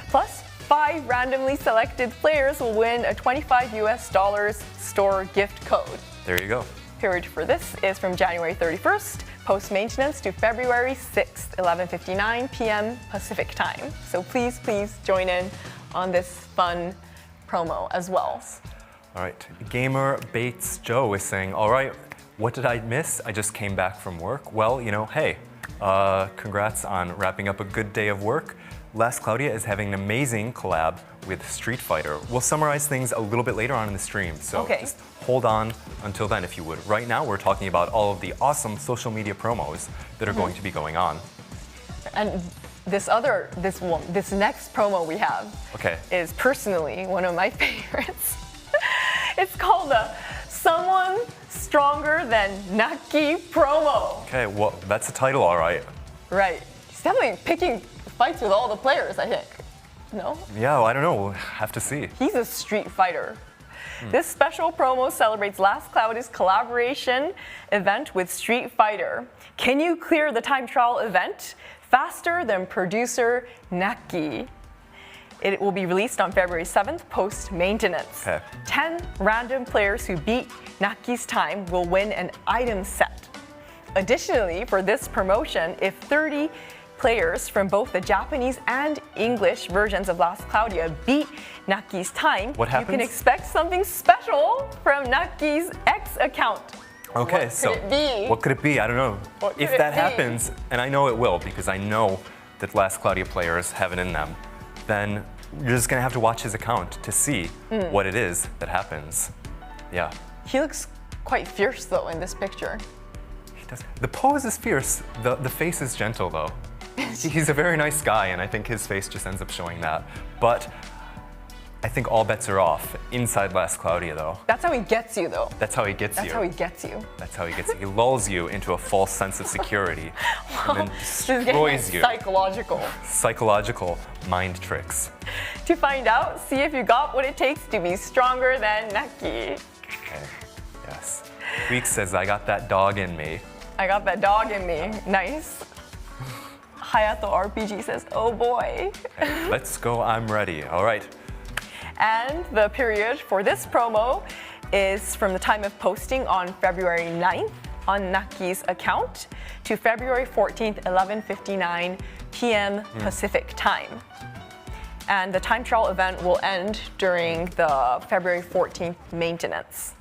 Plus, 5 randomly selected players will win a $25 store gift code. There you go. Period for this is from January 31st, post-maintenance, to February 6th, 11:59 p.m. Pacific time. So please join in on this fun promo as well. All right, Gamer Bates Joe is saying, all right, what did I miss? I just came back from work. Well, hey, congrats on wrapping up a good day of work. Last Cloudia is having an amazing collab with Street Fighter. We'll summarize things a little bit later on in the stream, so just hold on until then if you would. Right now, we're talking about all of the awesome social media promos that are going to be going on. And this next promo we have is personally one of my favorites. It's called the Someone Stronger Than Naki promo. Okay, well, that's the title, all right. Right. He's definitely picking fights with all the players, I think. No? Yeah, well, I don't know. We'll have to see. He's a Street Fighter. This special promo celebrates Last Cloudia's collaboration event with Street Fighter. Can you clear the time trial event faster than producer Naki? It will be released on February 7th, post-maintenance. 10 random players who beat Naki's time will win an item set. Additionally, for this promotion, if 30 players from both the Japanese and English versions of Last Cloudia beat Naki's time, what happens? You can expect something special from Naki's X account. Okay, what could it be? I don't know. If that happens, and I know it will because I know that Last Cloudia players have it in them, then you're just gonna have to watch his account to see what it is that happens. Yeah. He looks quite fierce though in this picture. He does. The pose is fierce. The face is gentle though. He's a very nice guy, and I think his face just ends up showing that. But I think all bets are off inside Last Cloudia, though. That's how he gets you, though. That's how he gets you. That's how he gets you. That's how he gets you. He lulls you into a false sense of security and then destroys getting you. Psychological. Psychological mind tricks. To find out, see if you got what it takes to be stronger than Naki. Okay. Yes. Week says, I got that dog in me. I got that dog in me. Nice. Hayato RPG says, oh boy. Okay, let's go, I'm ready. All right. And the period for this promo is from the time of posting on February 9th on Naki's account to February 14th, 11:59 p.m. Pacific time. And the time trial event will end during the February 14th maintenance.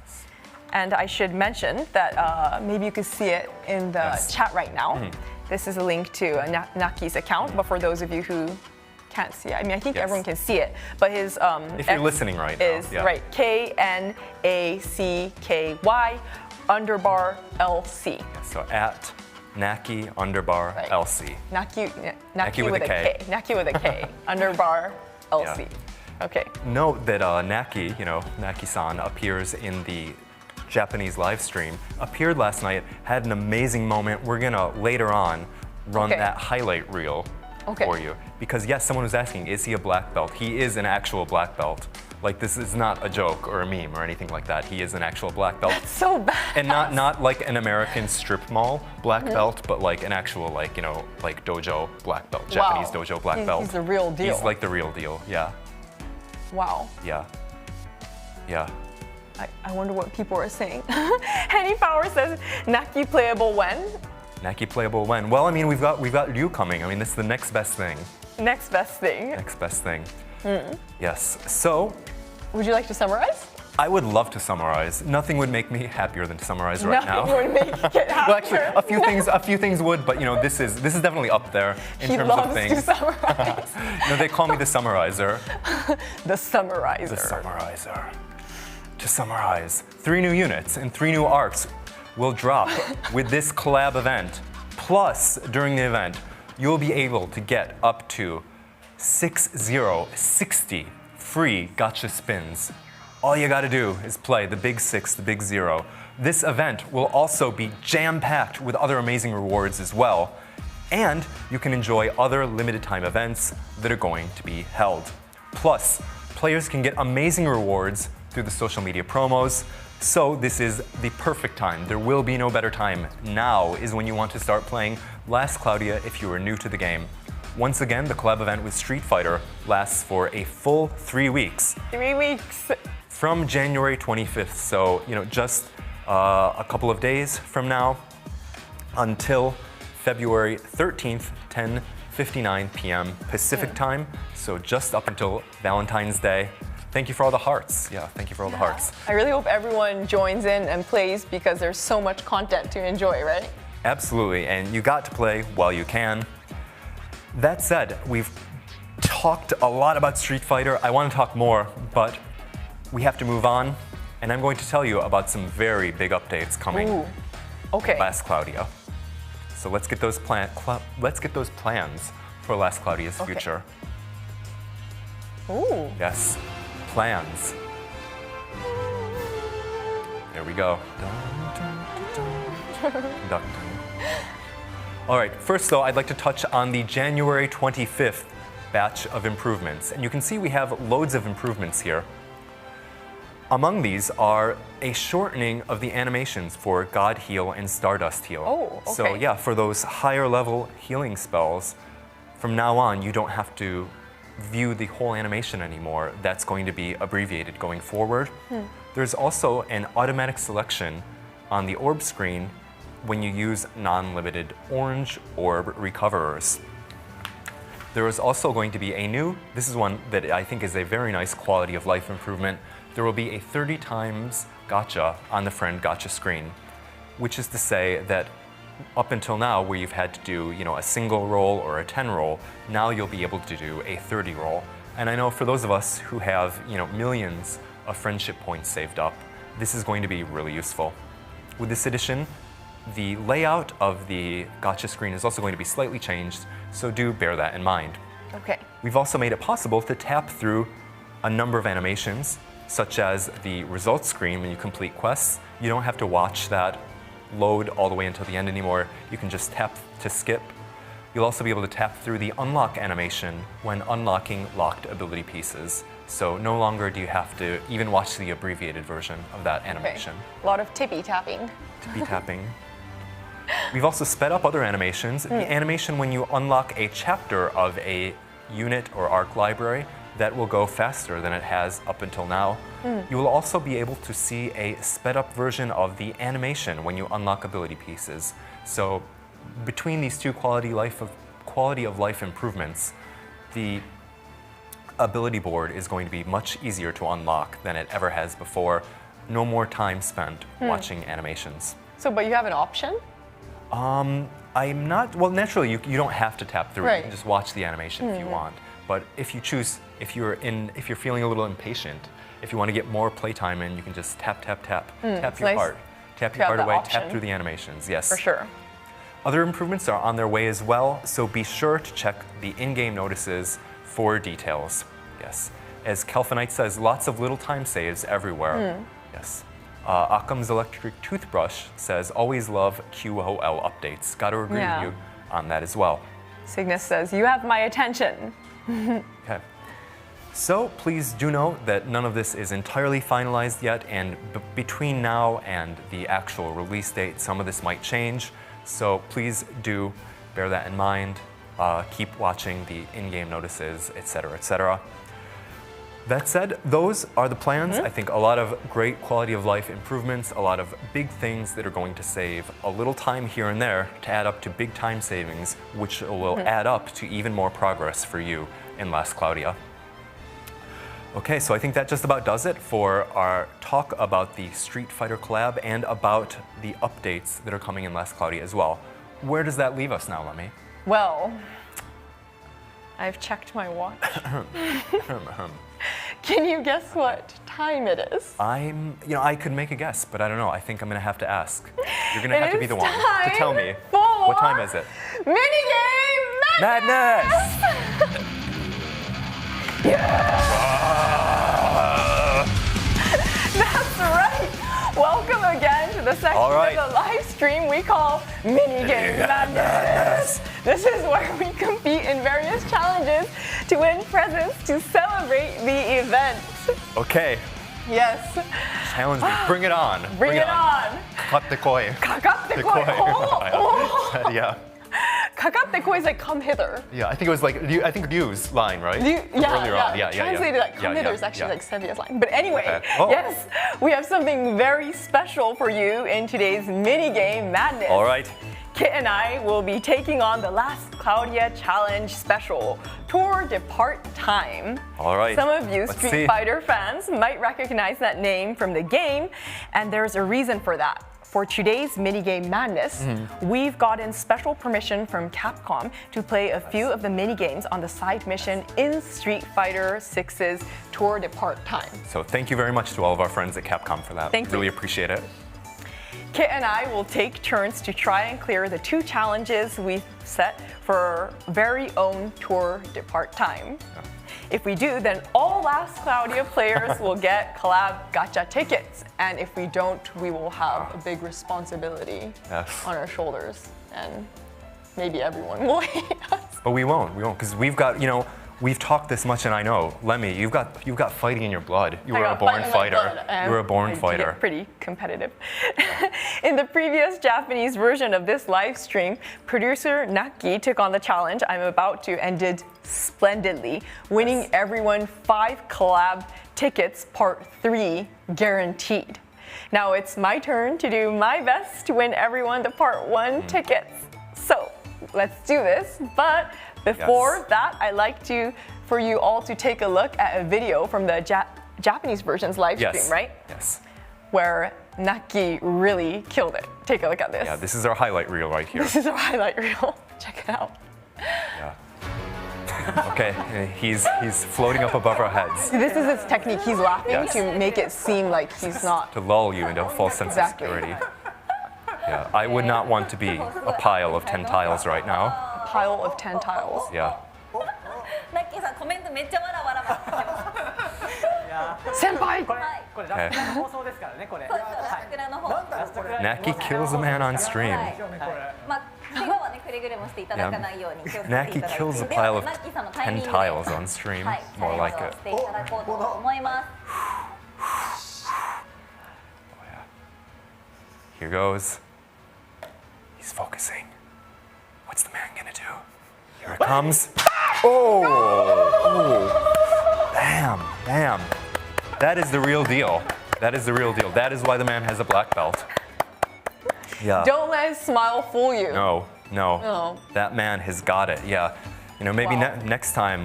And I should mention that maybe you could see it in the chat right now. This is a link to Naki's account, but for those of you who can't see it, I mean, I think everyone can see it, but his if you're listening right now, is right, KNACKY_LC. So at Naki_LC. Naki with a K. Naki with a K. _LC. Okay. Note that Naki, Naki-san appears in the Japanese live stream, appeared last night, had an amazing moment. We're gonna later on run that highlight reel for you. Because yes, someone was asking, is he a black belt? He is an actual black belt. Like, this is not a joke or a meme or anything like that. He is an actual black belt. That's so bad. And not like an American strip mall black belt, but like an actual like dojo black belt, Japanese dojo black belt. He's the real deal. He's like the real deal, yeah. Wow. Yeah. Yeah. I wonder what people are saying. Henny Power says, Naki playable when? Naki playable when? Well, I mean, we've got Ryu coming. I mean, this is the next best thing. Next best thing. Next best thing. Yes. So, would you like to summarize? I would love to summarize. Nothing would make me happier than to summarize right now. Nothing would make you happier. Well, actually, a few things would, but this is definitely up there in terms of things. He loves to summarize. They call me the summarizer. The summarizer. The summarizer. To summarize, 3 new units and 3 new arcs will drop with this collab event. Plus, during the event, you'll be able to get up to 60 free gacha spins. All you gotta do is play the big 6, the big 0. This event will also be jam-packed with other amazing rewards as well. And you can enjoy other limited time events that are going to be held. Plus, players can get amazing rewards through the social media promos. So this is the perfect time. There will be no better time. Now is when you want to start playing Last Cloudia if you are new to the game. Once again, the collab event with Street Fighter lasts for a full 3 weeks. 3 weeks. From January 25th, so just a couple of days from now until February 13th, 10:59 p.m. Pacific time, so just up until Valentine's Day. Thank you for all the hearts. Yeah, thank you for all the hearts. I really hope everyone joins in and plays because there's so much content to enjoy, right? Absolutely, and you got to play while you can. That said, we've talked a lot about Street Fighter. I want to talk more, but we have to move on, and I'm going to tell you about some very big updates coming. Ooh, okay. Last Cloudia. So let's get those plans for Last Cloudia's future. Ooh. Yes, plans. There we go. All right, first though, I'd like to touch on the January 25th batch of improvements. And you can see we have loads of improvements here. Among these are a shortening of the animations for God Heal and Stardust Heal. Oh, okay. So yeah, for those higher level healing spells, from now on you don't have to view the whole animation anymore. That's going to be abbreviated going forward. There's also an automatic selection on the orb screen when you use non-limited orange orb recoverers. There is also going to be a new, this is one that I think is a very nice quality of life improvement. There will be a 30 times Gacha on the friend Gacha screen, which is to say that up until now where you've had to do a single roll or a 10 roll, now you'll be able to do a 30 roll. And I know for those of us who have millions of friendship points saved up, this is going to be really useful. With this addition, the layout of the Gacha screen is also going to be slightly changed, so do bear that in mind. Okay. We've also made it possible to tap through a number of animations, such as the results screen when you complete quests. You don't have to watch that load all the way until the end anymore. You can just tap to skip. You'll also be able to tap through the unlock animation when unlocking locked ability pieces. So no longer do you have to even watch the abbreviated version of that animation. A lot of tippy tapping. Tippy tapping. We've also sped up other animations. The animation when you unlock a chapter of a unit or arc library, that will go faster than it has up until now. You will also be able to see a sped up version of the animation when you unlock ability pieces. So between these two quality of life improvements, the ability board is going to be much easier to unlock than it ever has before. No more time spent watching animations. So, but you have an option? I'm not, well, naturally you don't have to tap through it. Right. You can just watch the animation if you want. But if you choose, if you're feeling a little impatient, if you want to get more playtime in, you can just tap, tap, tap. Tap your nice heart. Tap to your have heart that away, option. tap through the animations, yes. For sure. Other improvements are on their way as well, so be sure to check the in-game notices for details. Yes. As Kelphinite says, lots of little time saves everywhere. Yes. Occam's Electric Toothbrush says, always love QOL updates. Got to agree with you on that as well. Cygnus says, you have my attention. Okay. So please do note that none of this is entirely finalized yet, and between now and the actual release date, some of this might change. So please do bear that in mind. Keep watching the in-game notices, etc., etc. That said, those are the plans. I think a lot of great quality of life improvements, a lot of big things that are going to save a little time here and there to add up to big time savings, which will add up to even more progress for you in Last Cloudia. Okay, so I think that just about does it for our talk about the Street Fighter collab and about the updates that are coming in Last Cloudia as well. Where does that leave us now, Lemi? Well, I've checked my watch. Can you guess what time it is? I could make a guess, but I don't know. I think I'm gonna have to ask. You're gonna have to be the one to time tell me. for What time is it? Minigame Madness! That's right. Welcome again to the section of the live stream we call Minigame Madness. This is where we compete in various challenges to win presents to celebrate the event. Okay, Yes. Challenge me. Bring it on. Bring it on. Kakatte koi. Kakatte koi. Oh. Yeah. Kakatte koi is like come hither. Yeah, I think it was like, I think Ryu's line, right? Yeah, Earlier on. Yeah. Translated like come hither is actually like Sevia's line. But anyway, Okay. Oh. yes, we have something very special for you in today's mini game madness. All right. Kit and I will be taking on the last Cloudia challenge special, Tour de Part-Time. All right. Some of you Let's Street see. Fighter fans might recognize that name from the game, and there's a reason for that. For today's minigame madness, we've gotten special permission from Capcom to play a few of the minigames on the side mission in Street Fighter 6's Tour de Part-Time. So thank you very much to all of our friends at Capcom for that. Thank you. Really appreciate it. Kit and I will take turns to try and clear the 2 challenges we've set for our very own Tour de Part-Time. If we do, then all last Cloudia players will get Collab Gacha tickets. And if we don't, we will have a big responsibility on our shoulders. And maybe everyone will hate us. But we won't, because we've got, we've talked this much, and I know, Lemi, you've got fighting in your blood. You were a born fighter. You were a born fighter. Get pretty competitive. In the previous Japanese version of this live stream, producer Naki took on the challenge I'm about to and did splendidly, winning everyone 5 collab tickets, part 3 guaranteed. Now it's my turn to do my best to win everyone the part 1 tickets. So let's do this, but before that, I'd like for you all to take a look at a video from the Japanese version's live stream, right? Yes. Where Naki really killed it. Take a look at this. Yeah, this is our highlight reel right here. This is our highlight reel. Check it out. Yeah. Okay, he's floating up above our heads This is his technique. He's laughing to make it seem like he's not. to lull you into a false sense of security. Yeah, I would not want to be a pile of 10 tiles right now. A pile of 10 tiles. Yeah. ナッキーさんコメントめっちゃわらわらわって先輩! これラストの放送ですからねこれ。ラスクラの方 Naki kills a man on stream. まあ怪我はねくれぐれもしていただかないように気をつけていただいて Naki kills a pile of ナッキーさんのタイ 10 ミングで tiles on stream. はい、 More like チャ it. レンジをしていただこうと思います Here goes. He's focusing. What's the man gonna do? Here it comes. Oh! Bam! Bam! That is the real deal. That is the real deal. That is why the man has a black belt. Yeah. Don't let his smile fool you. No. No. That man has got it. Yeah. Maybe next time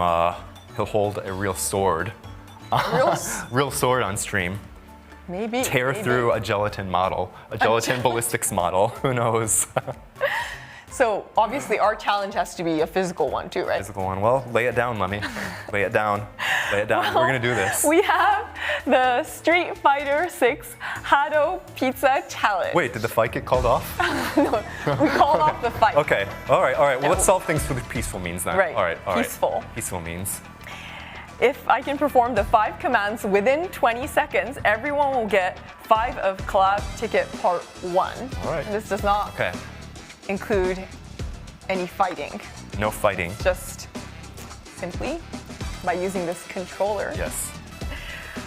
he'll hold a real sword. Real sword on stream. Maybe. Tear through a gelatin model, a gelatin ballistics model. Who knows? So obviously our challenge has to be a physical one too, right? Physical one. Well, lay it down, Lemi. Lay it down. Lay it down. We're gonna do this. We have the Street Fighter 6 Hado Pizza Challenge. Wait, did the fight get called off? No, we called off the fight. Okay. All right. Well, let's solve things through the peaceful means then. Right. All right. Peaceful. Peaceful means. If I can perform the 5 commands within 20 seconds, everyone will get 5 of Collab Ticket Part 1. All right. This does not Okay. include any fighting. No fighting. Just simply by using this controller. Yes.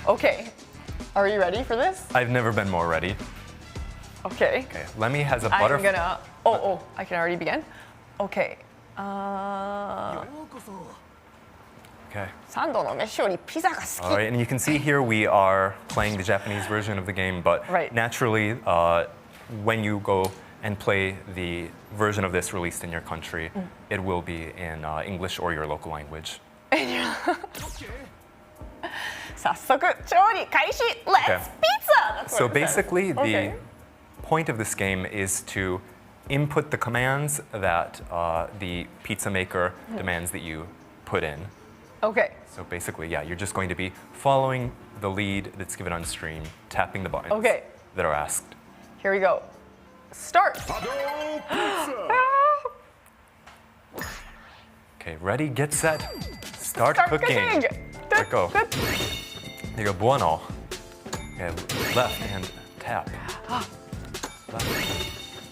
Okay. Are you ready for this? I've never been more ready. Okay. Okay. Lemi has a I'm butterfly. gonna. Oh, I can already begin? Okay. Okay. 三度の飯よりピザが好き。 All right, and you can see here we are playing the Japanese version of the game, but Right. naturally, when you go and play the version of this released in your country, it will be in English or your local language. 早速調理開始 Let's pizza! That's what So it says. basically, Okay. the point of this game is to input the commands that the pizza maker demands that you put in. Okay. So basically, yeah, you're just going to be following the lead that's given on stream, tapping the buttons Okay. that are asked. Here we go. Start. Okay, ready, get set, start Start cooking. cooking. There you go. Good. There you go, bueno. Okay, left and tap. Left.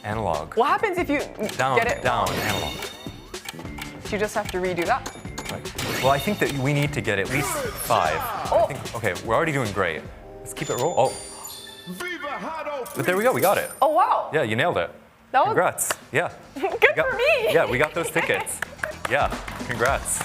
Analog. What happens if you Down, get it down, wrong? analog. You just have to redo that. Right. Well, I think that we need to get at least 5. Oh. Okay, we're already doing great. Let's keep it roll. Oh. But there we go, we got it. Oh wow. Yeah, you nailed it. That was Congrats. Yeah. good for me. Yeah, we got those tickets. Yeah, congrats.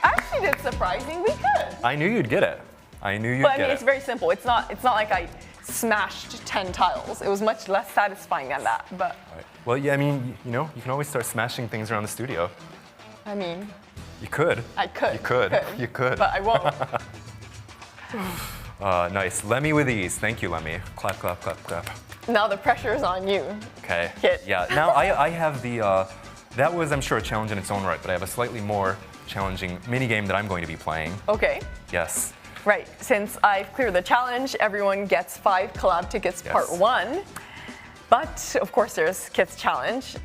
Actually, that's surprising. We could. I knew you'd get it. I knew you'd But I get mean, it. it's very simple. It's not like I smashed 10 tiles. It was much less satisfying than that. But Right. Well, yeah, I mean, you know, you can always start smashing things around the studio. I mean, You could. I could. You could. You could. But I won't. Nice. Lemmy with ease. Thank you, Lemmy. Clap, clap, clap, clap. Now the pressure is on you. Okay. Kit. Yeah. Now I have the. That was, I'm sure, a challenge in its own right, but I have a slightly more challenging mini game that I'm going to be playing. Okay. Yes. Right. Since I've cleared the challenge, everyone gets 5 collab tickets Yes. part 1. But of course, there's Kit's challenge,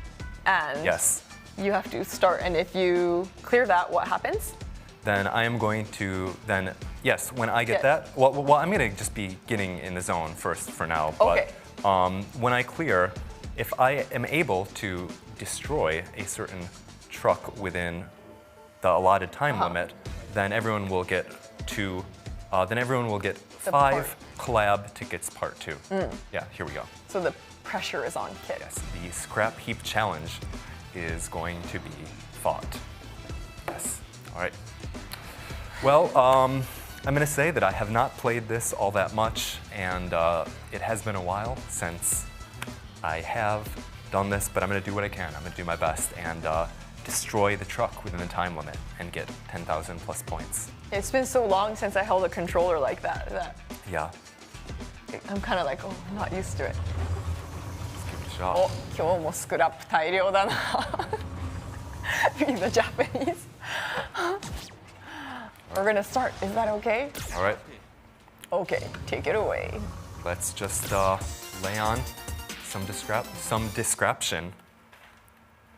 and Yes. you have to start. And if you clear that, what happens? Then I am going to then. Yes. When I get Yeah. that. Well, I'm going to just be getting in the zone first for now. Okay. But when I clear, if I am able to destroy a certain truck within the allotted time limit, then everyone will get two. Then everyone will get The 5 collab tickets part 2. Yeah. Here we go. So the pressure is on Kit. Yes. The scrap heap challenge is going to be fought. Yes. All right. Well, I'm going to say that I have not played this all that much, and it has been a while since I have done this, but I'm going to do what I can. I'm going to do my best and destroy the truck within the time limit and get 10,000 plus points. It's been so long since I held a controller like that Yeah. I'm kind of like, oh, I'm not used to it. Let's give it a shot. お、今日もスクラップ大量だな。In the Japanese. We're gonna start. Is that okay? All right. Okay, take it away. Let's just lay on some description.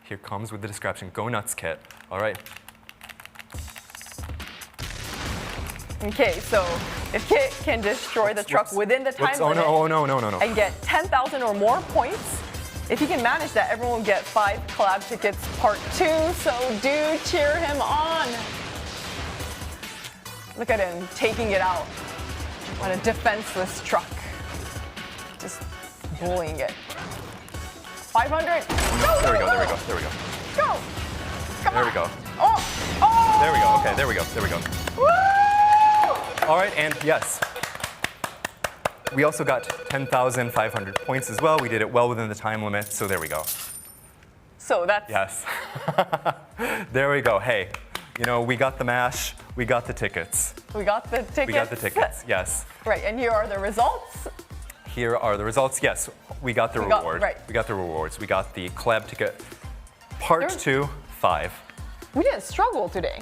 Here comes with the description. Go nuts, Kit. All right. Okay, so if Kit can destroy the truck within the time limit Oh no. and get 10,000 or more points, if he can manage that, everyone will get 5 collab tickets part 2. So do cheer him on. Look at him taking it out on a defenseless truck. Just bullying it. 500. Go, There we go, go. go. Go. Come There on. we go. Oh. Oh. There we go. Okay, there we go. Woo! All right, and yes. We also got 10,500 points as well. We did it well within the time limit, so there we go. So that's Yes. There we go. Hey, you know, we got the mash, we got the tickets. we got the tickets. We got the tickets, yes. Right, and here are the results. Here are the results. Yes, we got the reward. right. We got the rewards. We got the collab ticket. Part There- 2, 5. We didn't struggle today.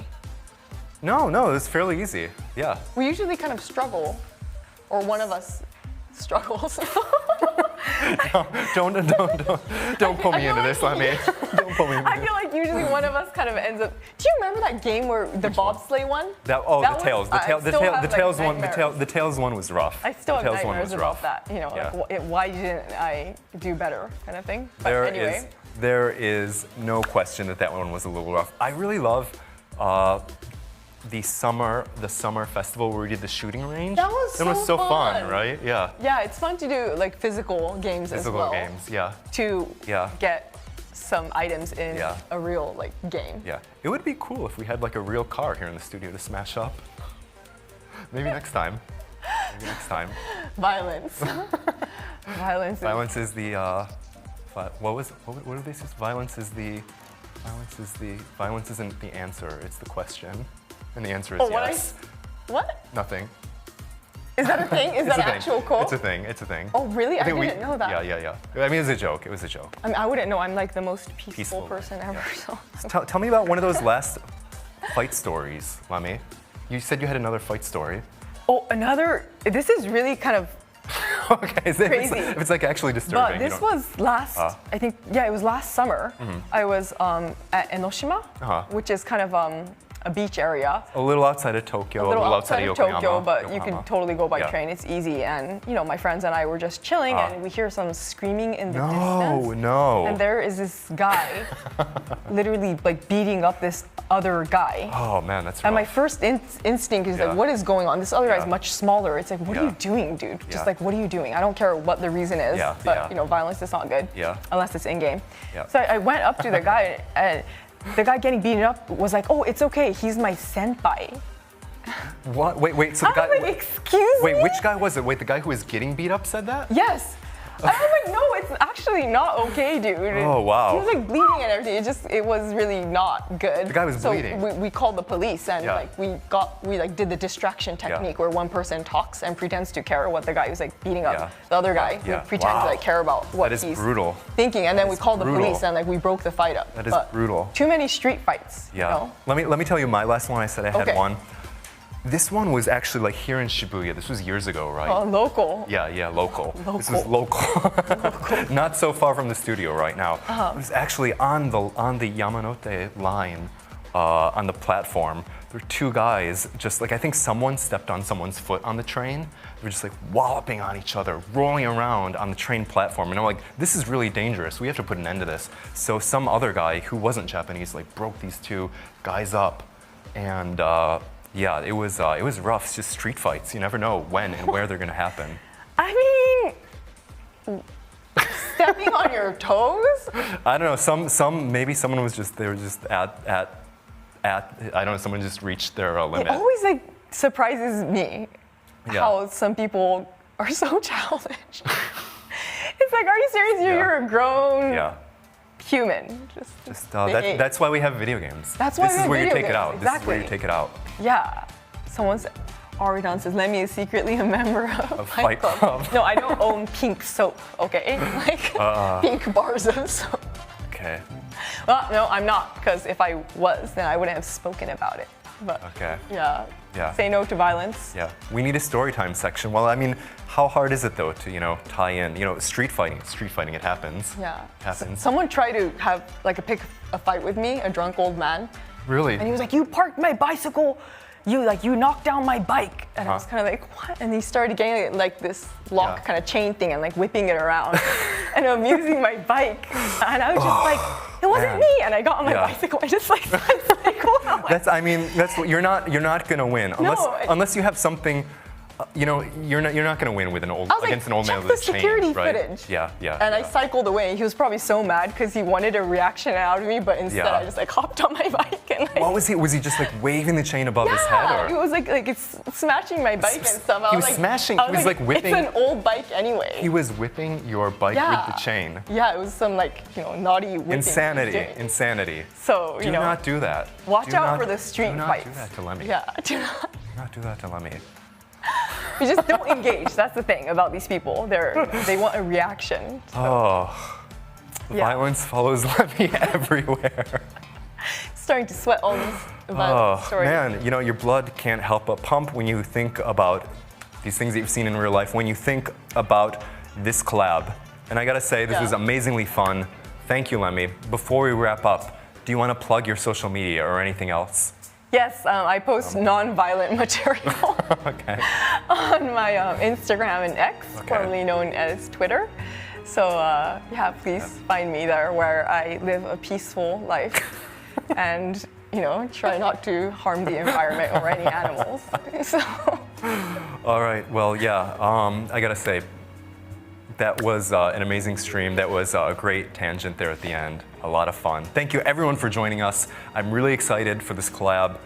No, it was fairly easy. Yeah. We usually kind of struggle, or one of us struggles. Don't pull me into this, let me. Don't pull me into I this. feel like usually one of us kind of ends up. Do you remember that game where the bobsleigh one? The was- tails. I still have, like, nightmares. The tails one was rough. I still have the tails one nightmares was about rough. that. You know, Yeah. like why didn't I do better, kind of thing. But anyway, There is no question that one was a little rough. I really love the summer festival where we did the shooting range. That was so fun, fun. right? Yeah. yeah, it's fun to do like physical games as Physical well. games, yeah. To Yeah. get some items in Yeah. a real like game. Yeah. It would be cool if we had like a real car here in the studio to smash up. Maybe next time. Violence. Violence. Violence is the what did they say? Violence isn't the answer, it's the question. And the answer is yes. What? Nothing. Is that a thing? Is It's that a an actual quote? It's a thing. It's a thing. Oh, really? I think didn't know that. Yeah. I mean, it was a joke. It was a joke. I mean, I wouldn't know. I'm like the most peaceful Peaceful. person ever. Yeah. So. Tell me about one of those last fight stories, Lemi. You said you had another fight story. Oh, another. This is really kind of. Okay, so Crazy. if it's like actually disturbing. But this was last. I think it was last summer. I was at Enoshima, Uh-huh. which is kind of a beach area. A little outside of Tokyo, A little outside of Yokohama. Tokyo, but you Yokohama. can totally go by Yeah. train. It's easy. And, my friends and I were just chilling and we hear some screaming in the distance. No. And there is this guy literally like beating up this other guy. Oh man, that's And my rough. first instinct is Yeah. like, what is going on? This other guy's Yeah. much smaller. It's like, what are Yeah. you doing, dude? Yeah. Just like, what are you doing? I don't care what the reason is, Yeah, but yeah. violence is not good. Yeah. Unless it's in game. Yeah. So I went up to the guy and the guy getting beaten up was like, oh, it's okay. He's my senpai. What? Wait. So the I guy. was like, excuse me? Wait, which guy was it? Wait, the guy who was getting beat up said that? Yes. I was like, no, it's actually not okay, dude. Oh, wow. He was like bleeding and everything. It was really not good. The guy was so bleeding. We called the police and Yeah. we did the distraction technique where one person talks and pretends to care what the guy who's like beating up Yeah. the other guy. Yeah. We pretend Wow. to like care about what That is he's brutal. thinking, and then we is called the brutal. police and like we broke the fight up. That is But brutal. Too many street fights. Yeah. Let me tell you my last one. I said I had Okay. one. This one was actually like here in Shibuya. This was years ago, right? Local. Yeah, local. This was local. Not so far from the studio right now. It was actually on the Yamanote line, on the platform. There were two guys, just like I think someone stepped on someone's foot on the train. They were just like walloping on each other, rolling around on the train platform. And I'm like, this is really dangerous. We have to put an end to this. So some other guy who wasn't Japanese like broke these two guys up, and yeah, it was rough. It's just street fights. You never know when and where they're gonna happen. I mean, stepping on your toes? I don't know. Maybe someone was just at I don't know. Someone just reached their It limit. always like surprises me Yeah. how some people are so childish. It's like, are you serious? You're a grown Yeah. human. Just behave. that's why we have video games. That's why this we is have where you video take it games, out. This is where you exactly. take it out. Yeah. Someone's Aridan says Lemi is secretly a member of Fight Club. No, I don't own pink soap, okay? Like pink bars of soap. Okay. Well, no, I'm not, because if I was, then I wouldn't have spoken about it. But Okay. yeah. Yeah. Say no to violence. Yeah. We need a story time section. Well, I mean, how hard is it though to tie in street fighting? Street fighting, it happens. Yeah. It happens. Someone tried to have pick a fight with me, a drunk old man, Really? and he was like, "You parked my bicycle, you knocked down my bike," and I was kind of like, "What?" And he started getting like this lock Yeah. kind of chain thing and like whipping it around, and I'm using my bike, and I was just like, "It wasn't man. me," and I got on my Yeah. bicycle, I just like started cycling. I'm like, That's you're not gonna win unless you have something. You're not gonna win with I was like, against an old man check with the a chain, security right? footage. Yeah. And I cycled away. He was probably so mad because he wanted a reaction out of me, but instead Yeah. I just like hopped on my bike and like. What was he? Was he just like waving the chain above his head, Yeah, or? it was like it's smashing my bike and stuff. I He was like, smashing- I he was, like, whipping- It's an old bike anyway. He was whipping your bike Yeah. with the chain. Yeah, it was some naughty whipping. Insanity. he was doing. Insanity. So Do not do that. watch Do out not- for the street do not fights. Do that to Lemi. Yeah, do not. Do not do that to Lemi. You just don't engage. That's the thing about these people. They want a reaction. Oh. Yeah. Violence follows Lemi everywhere. Starting to sweat all these Oh, violent stories. man, your blood can't help but pump when you think about these things that you've seen in real life, when you think about this collab. And I gotta say, this Yeah. was amazingly fun. Thank you, Lemi. Before we wrap up, do you want to plug your social media or anything else? Yes, I post non-violent material Okay. on my Instagram and X, formerly known as Twitter. So yeah, please find me there, where I live a peaceful life and try not to harm the environment or any animals. So. All right. Well, yeah. I gotta say, that was an amazing stream. That was a great tangent there at the end. A lot of fun. Thank you, everyone, for joining us. I'm really excited for this collab.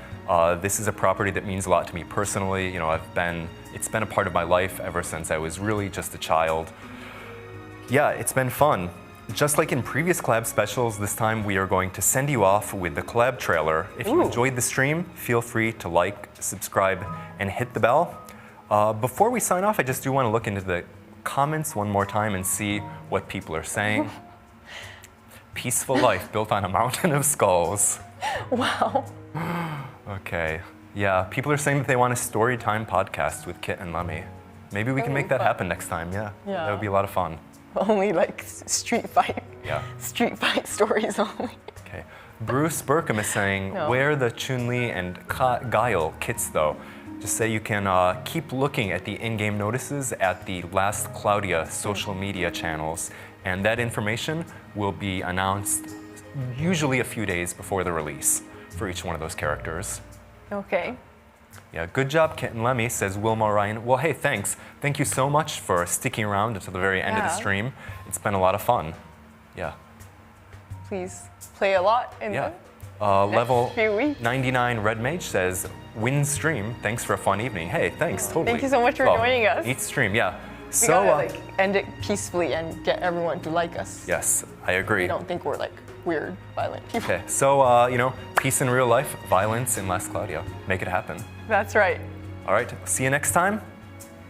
This is a property that means a lot to me personally. It's been a part of my life ever since I was really just a child. Yeah, it's been fun. Just like in previous collab specials, this time we are going to send you off with the collab trailer. If you enjoyed the stream, feel free to like, subscribe, and hit the bell. Before we sign off, I just do want to look into the comments one more time and see what people are saying. Peaceful life built on a mountain of skulls. Wow. Okay. Yeah, people are saying that they want a story time podcast with Kit and Lemi. Maybe we can make that happen next time. Yeah. Yeah. That would be a lot of fun. Only like street fight. Yeah. Street fight stories only. Okay. Bruce Burkham is saying, No. wear the Chun-Li and Guile kits though. Just say you can keep looking at the in-game notices at the last Cloudia social media channels, and that information will be announced usually a few days before the release for each one of those characters. Okay. Yeah, good job, Kit and Lemi, says Wilma Ryan. Well, hey, thanks. Thank you so much for sticking around until the very end of the Yeah. stream. It's been a lot of fun. Yeah. Please play a lot in Yeah. the Level few weeks. 99 Red Mage says, win stream. Thanks for a fun evening. Hey, thanks, totally. Thank you so much for Well, joining us. Eat stream, yeah. We So, gotta end it peacefully and get everyone to like us. yes, I agree. They don't think we're weird, violent people. Okay, so, peace in real life, violence in Last Cloudia. Make it happen. That's right. All right, see you next time.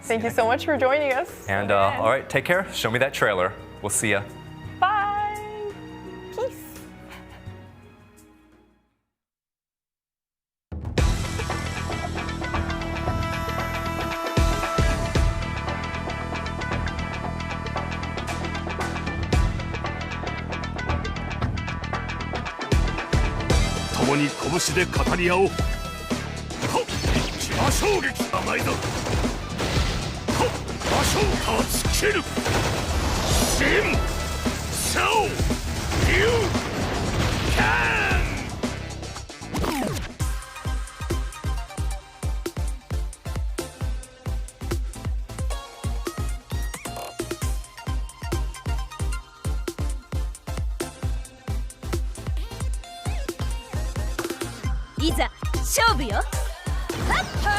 Thank you so much for joining us. And, all right, take care. Show me that trailer. We'll see ya. Bye. Peace.共に拳で語り合おう。魔衝撃がないぞ。魔衝火をつける。真相You can。いざ勝負よ。はっは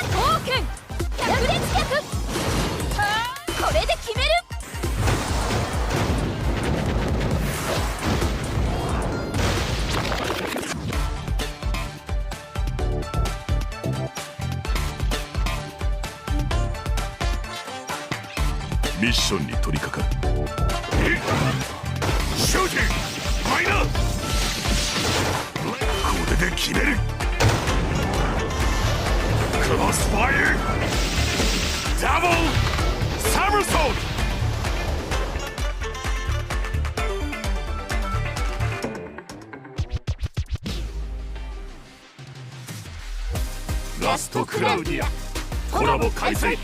ー冒険百裂脚はーこれで決める。ミッションに取り掛かる。シューティングマイナー。これで決める。クロスファイアダブルサムソード。ラストクラウディアコラボ開催。